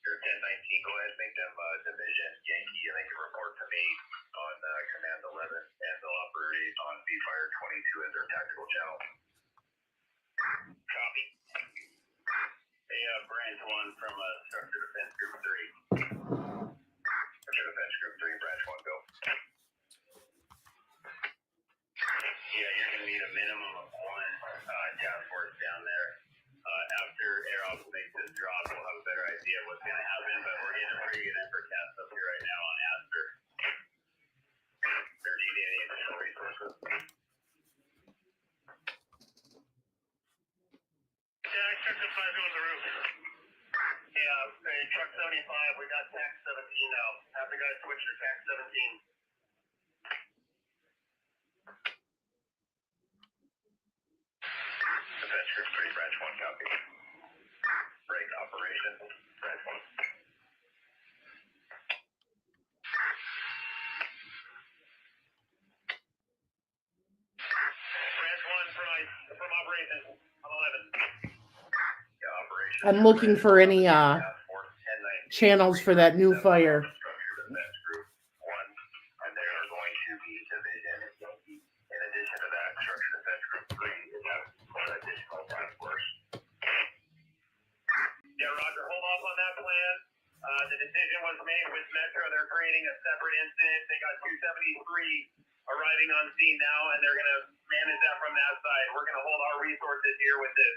You're 1019. Go ahead and make them division Yankee, and they can report to me on Command 11, and they'll operate on B-Fire 22 as their tactical channel. Copy. Hey, Branch 1 from Structure Defense Group 3. Structure Defense Group 3, Branch 1, go. Yeah, you're going to need a minimum of one task force down there. After Air Ops makes this drop, we'll have a better idea of what's going to happen, but we're getting a pretty good effort cast up here right now on Aster. They're needing any additional resources. Yeah, Structure 5 go on the roof. Yeah, Truck 75, we got TAC 17 now. Have the guys switch to TAC 17. Defense Group 3, Branch 1, copy. Break operation, Branch 1. Branch 1 from operations, on 11. Yeah, operation. I'm looking for any channels for that new fire. Defense Group 1, and they are going to be division Yankee. In addition to that, Structure Defense Group 3 is have an additional task force. Yeah, Roger, hold off on that plan. The decision was made with Metro. They're creating a separate incident. They got 273 arriving on scene now, and they're going to manage that from that side. We're going to hold our resources here with this.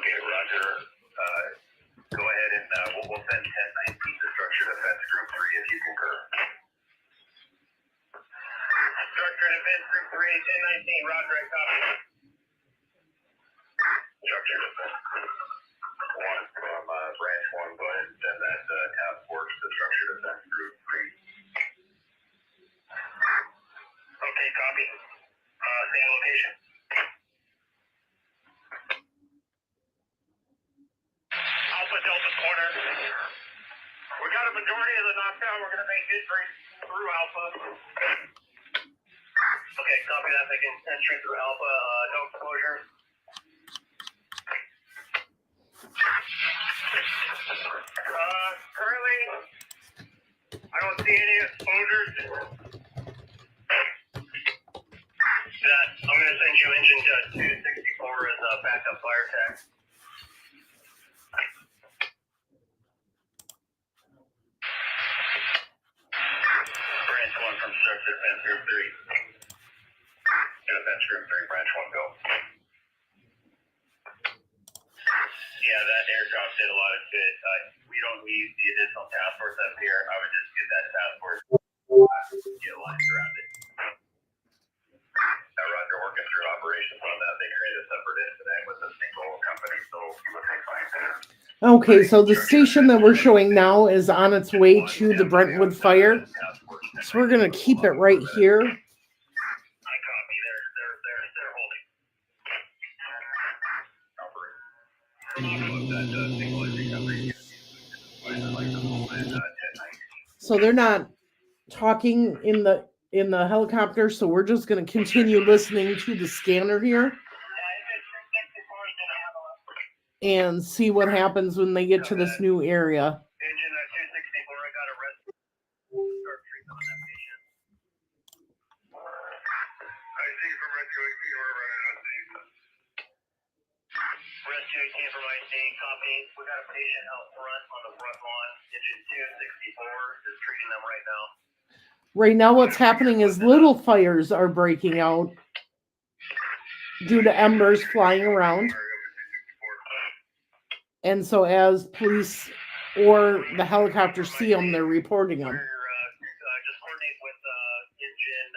Okay, Roger. Go ahead and we'll send 1019 to Structure Defense Group 3 if you concur. Structure Defense Group 3, 1019. Roger, I copy. Structure Defense Group 1 from Branch 1. Go ahead and send that task force to Structure Defense Group 3. Okay, copy. Same location. Alpha Delta corner. We got a majority of the knockdown. We're going to make entry through Alpha. Okay, copy that. Making entry through Alpha. No exposure. Currently, I don't see any exposures. I'm going to send you engine 264 as a backup fire tech. Branch 1 from Structure Defense Group 3. Defense Group 3, Branch 1, go. Yeah, that airdrop did a lot of good. We don't need the additional task force up here. I would just get that task force, get lines around it. Roger, working through operations on that. They created a separate incident with a single company, so you would take fine there. Okay, so the station that we're showing now is on its way to the Brentwood fire. So we're going to keep it right here. I copy. They're holding. So they're not talking in the helicopter, so we're just going to continue listening to the scanner here and see what happens when they get to this new area. Engine 264, I got a rescue. Start treatment on that patient. I see from Rescue 18, we're running on scene. Rescue 18 from IC, copy. We got a patient out front on the front lawn. Engine 264 is treating them right now. Right now what's happening is little fires are breaking out due to embers flying around. And so as police or the helicopters see them, they're reporting them. Just with engine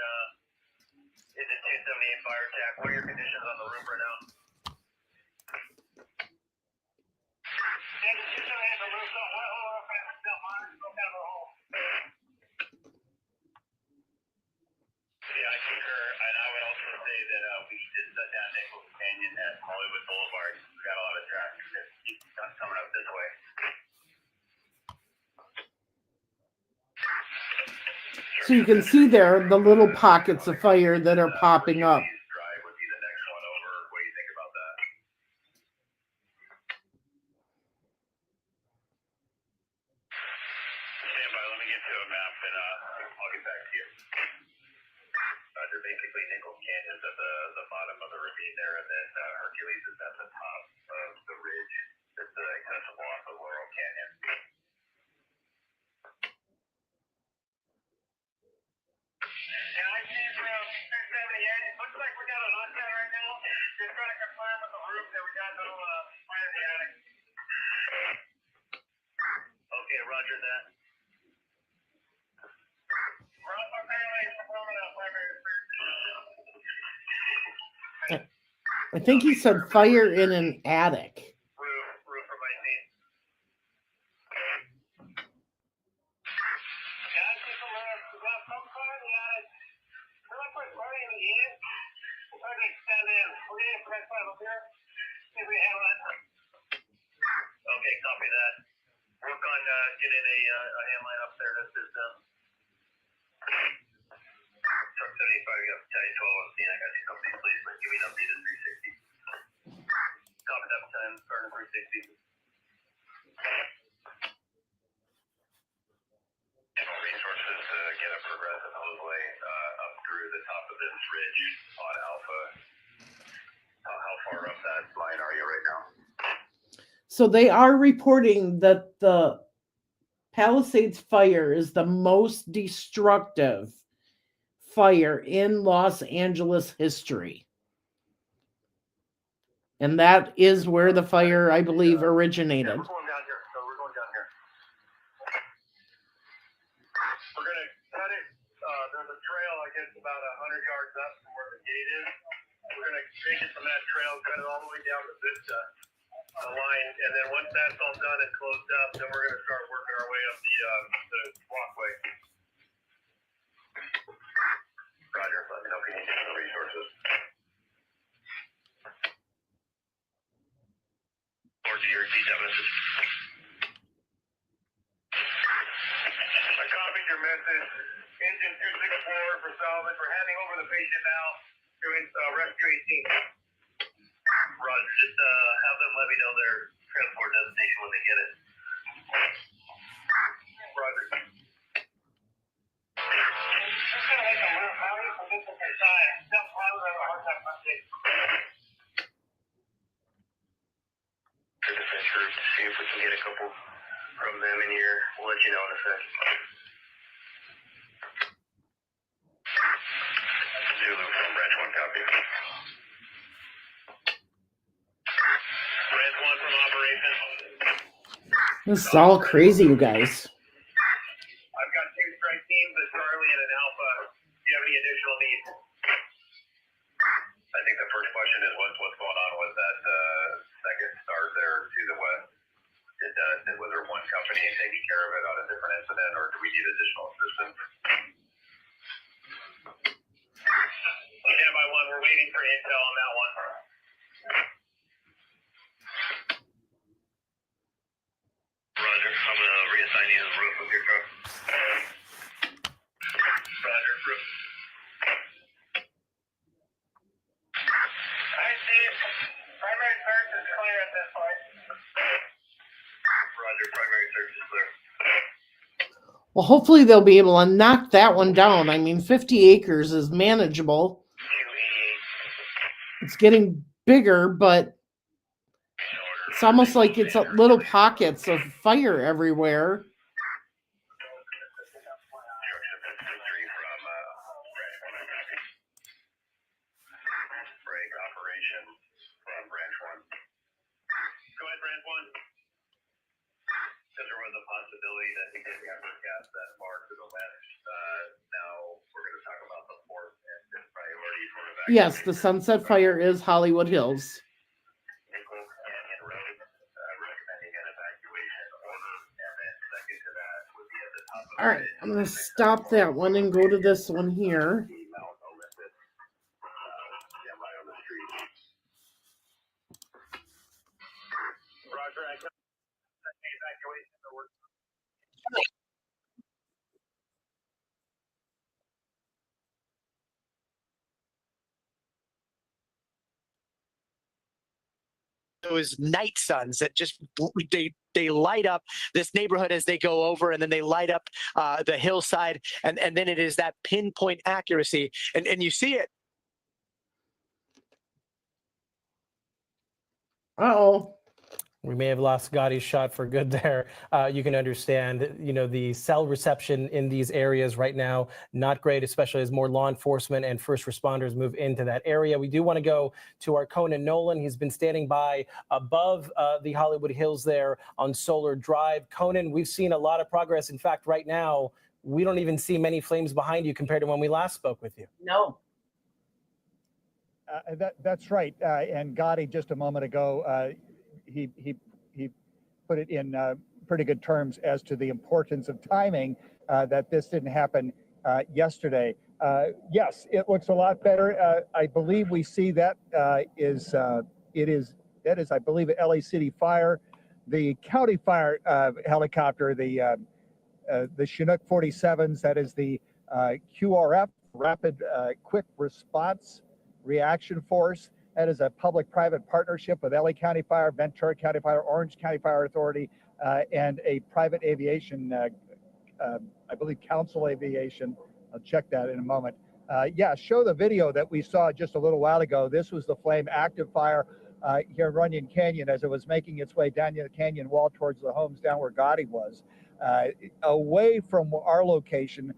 is it 278 fire attack. What are your conditions on the roof right now? Engine 278, the roof's on. Hold on, some kind of a hole. Yeah, I concur, and I would also say that we just shut down Runyon Canyon at Hollywood Boulevard. We got a lot of traffic that keeps coming up this way. So you can see there the little pockets of fire that are popping up. Drive would be the next one over. What do you think about that? Stand by. Let me get to a map, and I'll get back to you. They're basically Nichols Canyon's at the bottom of the ravine there, and then Hercules is at the top of the ridge that's accessible off of Laurel Canyon. And I see from 278. It looks like we got an onset right now. Just trying to confirm with the roof that we got no fire in the attic. Okay, roger that. We're also apparently performing a primary I think he said fire in an attic. roof from my seat. Yeah, I see some we got some fire in the attic. We're not quite fire in the east. We're trying to extend in. We're getting some next time up here. See if we handle it. Okay, copy that. Work on getting a hand line up there. This is truck 75. You got Battalion 12 on scene. I got you company, please. But give me an update at 360. Copy that, Battalion. Starting at 360. Resources to get a progressive hoseway up through the top of this ridge on Alpha. How far up that line are you right now? So they are reporting that the Palisades fire is the most destructive fire in Los Angeles history. And that is where the fire, I believe, originated. Yeah, we're going down here. So we're going down here. We're going to cut it. There's a trail, I guess, about 100 yards up from where the gate is. We're going to take it from that trail, cut it all the way down to Vista line. And then once that's all done and closed up, then we're going to start working our way up the walkway. Roger. Let me know if you need any resources. Or to your detail message. I copied your message. Engine 264 for salvage. We're handing over the patient now to Rescue 18. Roger. Just have them let me know their transport destination when they get it. Roger. Just gonna make a move. How are you from this side? Just one of a hard time update. The defense group to see if we can get a couple from them in here. We'll let you know in a sec. Zulu from branch 1, copy. Branch 1 from operation. This is all crazy, you guys. I've got 2 strike teams, a Charlie and an Alpha. Do you have any additional needs? I think the first question is what's going on with that second star there to the west? Was there one company taking care of it on a different incident, or do we need additional assistance? Stand by 1. We're waiting for intel on that one. Roger. I'm going to reassign you to the roof with your truck. Roger. Roof. I see. Primary search is clear at this point. Roger. Primary search is clear. Well, hopefully they'll be able to knock that one down. I mean, 50 acres is manageable. It's getting bigger, but it's almost like it's little pockets of fire everywhere. Break operation from branch 1. Go ahead, branch 1. Because there was a possibility that he could have gas that far to the west. Now Yes, the Sunset Fire is Hollywood Hills. All right, I'm going to stop that one and go to this one here. Those night suns that just they light up this neighborhood as they go over, and then they light up the hillside, and then it is that pinpoint accuracy, and you see it. Uh-oh. We may have lost Gotti's shot for good there. You can understand, the cell reception in these areas right now, not great, especially as more law enforcement and first responders move into that area. We do want to go to our Conan Nolan. He's been standing by above the Hollywood Hills there on Solar Drive. Conan, we've seen a lot of progress. In fact, right now, we don't even see many flames behind you compared to when we last spoke with you. No. That's right. And Gotti, just a moment ago, he put it in pretty good terms as to the importance of timing, that this didn't happen yesterday. Yes, it looks a lot better. I believe we see that that is, I believe, a LA City Fire. The county fire helicopter, the Chinook 47s, that is the QRF, Rapid Quick Response Reaction Force. That is a public-private partnership with LA County Fire, Ventura County Fire, Orange County Fire Authority, and a private aviation, I believe Council Aviation. I'll check that in a moment. Yeah, show the video that we saw just a little while ago. This was the flame active fire here in Runyon Canyon as it was making its way down the canyon wall towards the homes down where Gotti was. Away from our location,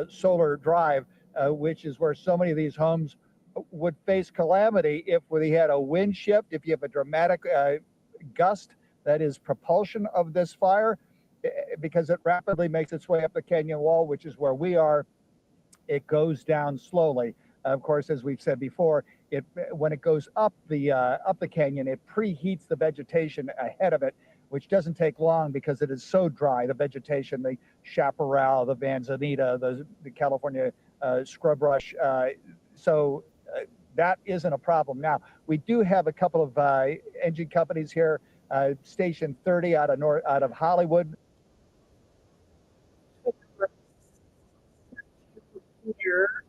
Solar Drive, which is where so many of these homes would face calamity if we had a wind shift, if you have a dramatic gust that is propulsion of this fire, because it rapidly makes its way up the canyon wall, which is where we are. It goes down slowly. Of course, as we've said before, when it goes up the canyon, it preheats the vegetation ahead of it, which doesn't take long because it is so dry. The vegetation, the chaparral, the manzanita, the California scrub brush. So that isn't a problem. Now, we do have a couple of engine companies here. Station 30 out of Hollywood. Here.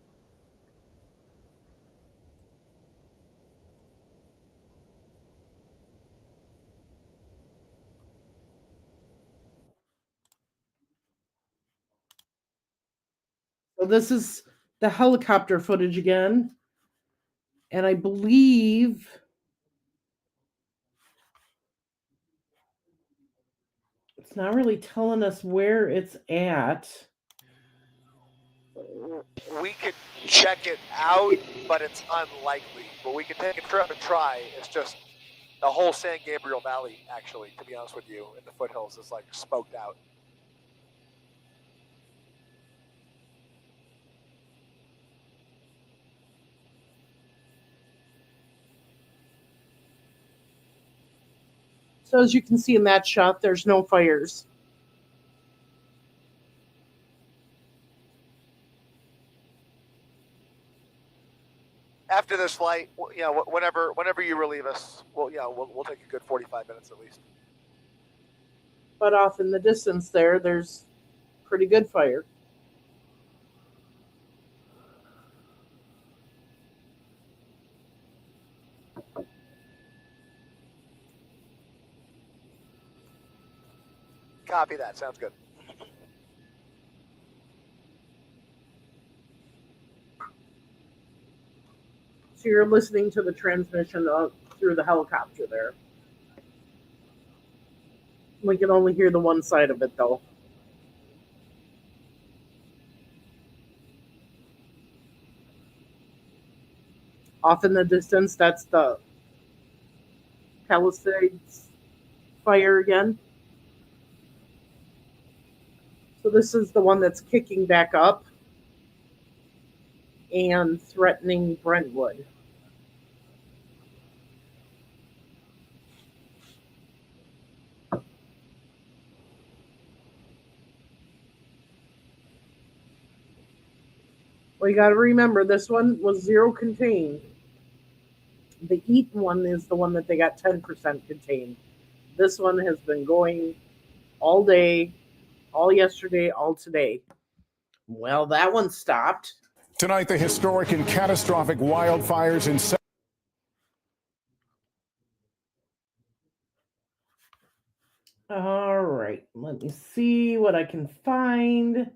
So this is the helicopter footage again. And I believe it's not really telling us where it's at. We could check it out, but it's unlikely. But we can take a trip and try. It's just the whole San Gabriel Valley, actually, to be honest with you, in the foothills is like smoked out. So as you can see in that shot, there's no fires. After this flight, whenever you relieve us, we'll take a good 45 minutes at least. But off in the distance there's pretty good fire. Copy that. Sounds good. So you're listening to the transmission through the helicopter there. We can only hear the one side of it, though. Off in the distance, that's the Palisades fire again. So this is the one that's kicking back up. and threatening Brentwood. Well, you got to remember this one was 0 contained. The Eaton one is the one that they got 10% contained. This one has been going all day, all yesterday, all today. Well, that one stopped. Tonight, the historic and catastrophic wildfires in All right, let me see what I can find.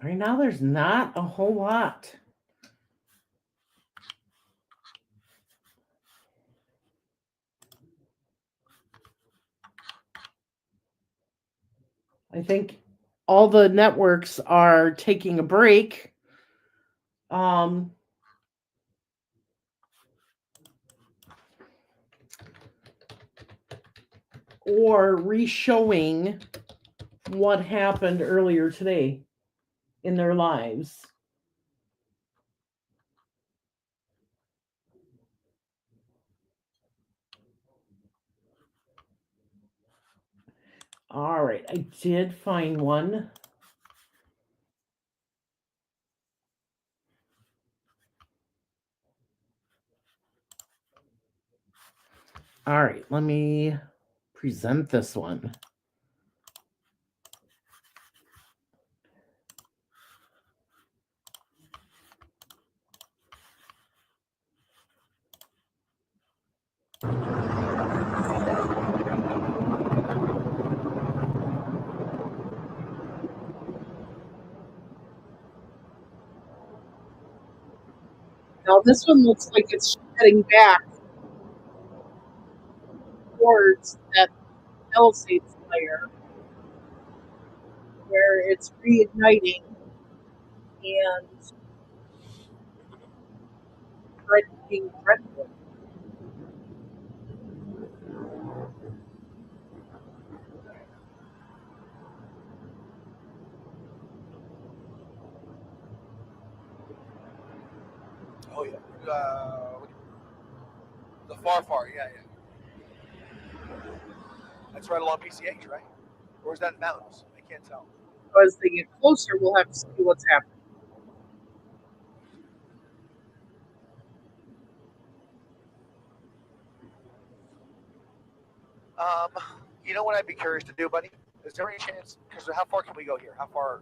Right now, there's not a whole lot. I think all the networks are taking a break. Or re-showing what happened earlier today in their lives. All right, I did find one. All right, let me present this one. Now this one looks like it's heading back towards that Palisades fire, where it's reigniting and threatening Brentwood. Oh yeah. The far, yeah. That's right along PCH, right? Or is that mountains? I can't tell. So as they get closer, we'll have to see what's happening. You know what I'd be curious to do, buddy? Is there any chance? Because how far can we go here? How far?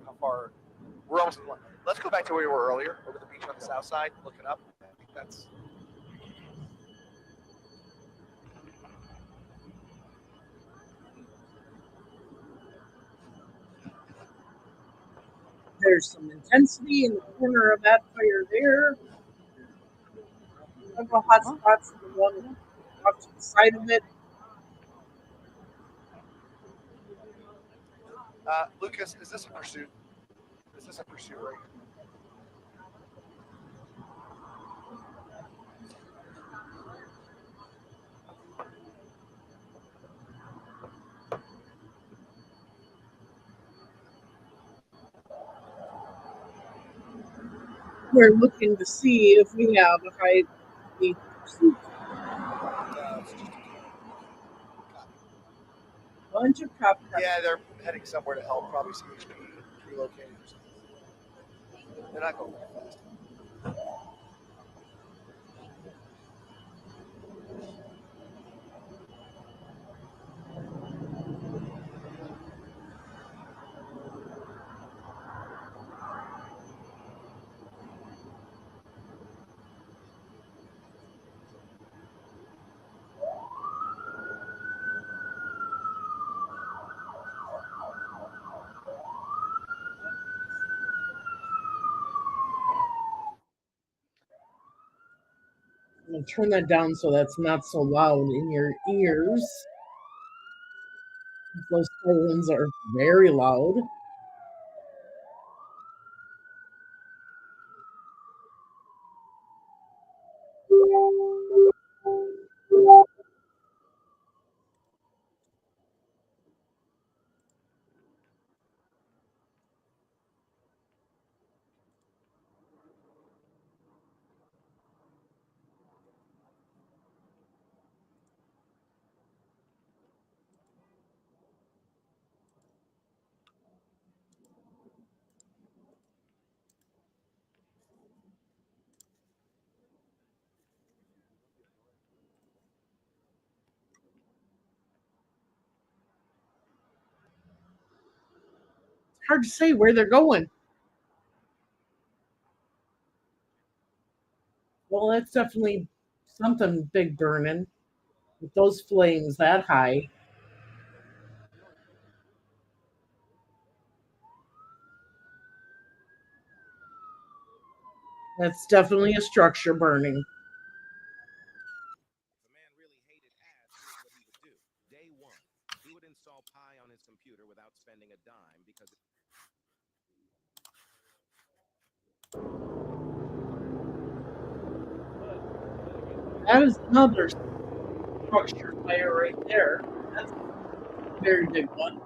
We're almost. Let's go back to where we were earlier, over the beach on the south side, looking up. I think that's. There's some intensity in the corner of that fire there. Several hot spots in the one off to the side of it. Lucas, is this a pursuit? Is this a pursuit right here? We're looking to see if we have a high speed pursuit. Bunch of cop cars. Yeah, they're heading somewhere to help, probably CHP relocating or something. They're not going very fast. I'm going to turn that down so that's not so loud in your ears. Those sirens are very loud. hard to say where they're going. Well, that's definitely something big burning with those flames that high. That's definitely a structure burning. Day one, he would install Pi on his computer without spending a dime because That is another structure fire right there. That's a very big one.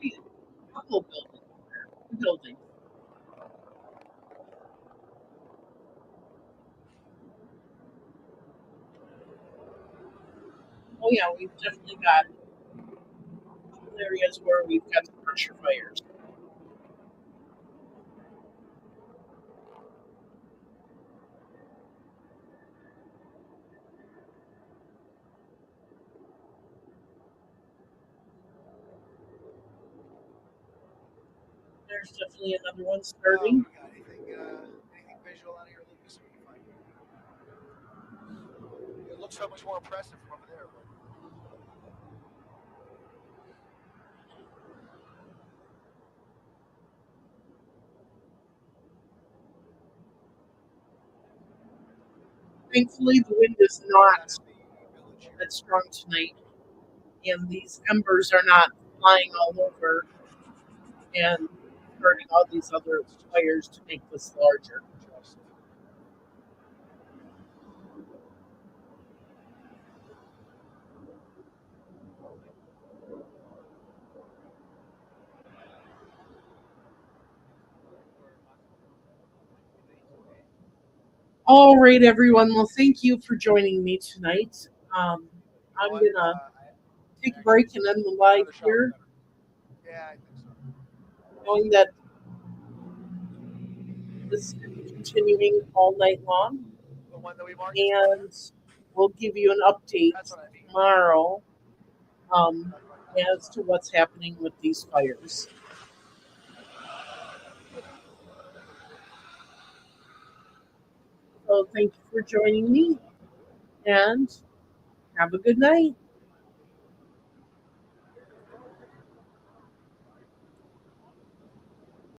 A couple of buildings there. Two buildings. Oh yeah, we've definitely got areas where we've got structure fires. There's definitely another one starting. Anything visual out of here, Lucas? It looks so much more impressive from over there. Thankfully, the wind is not that strong tonight, and these embers are not flying all over and hurting all these other fires to make this larger. All right, everyone. Well, thank you for joining me tonight. I'm gonna take a break and end the live here, Yeah, I think so. knowing that this is going to be continuing all night long, The one that we marked. and we'll give you an update tomorrow as to what's happening with these fires. So thank you for joining me, and have a good night.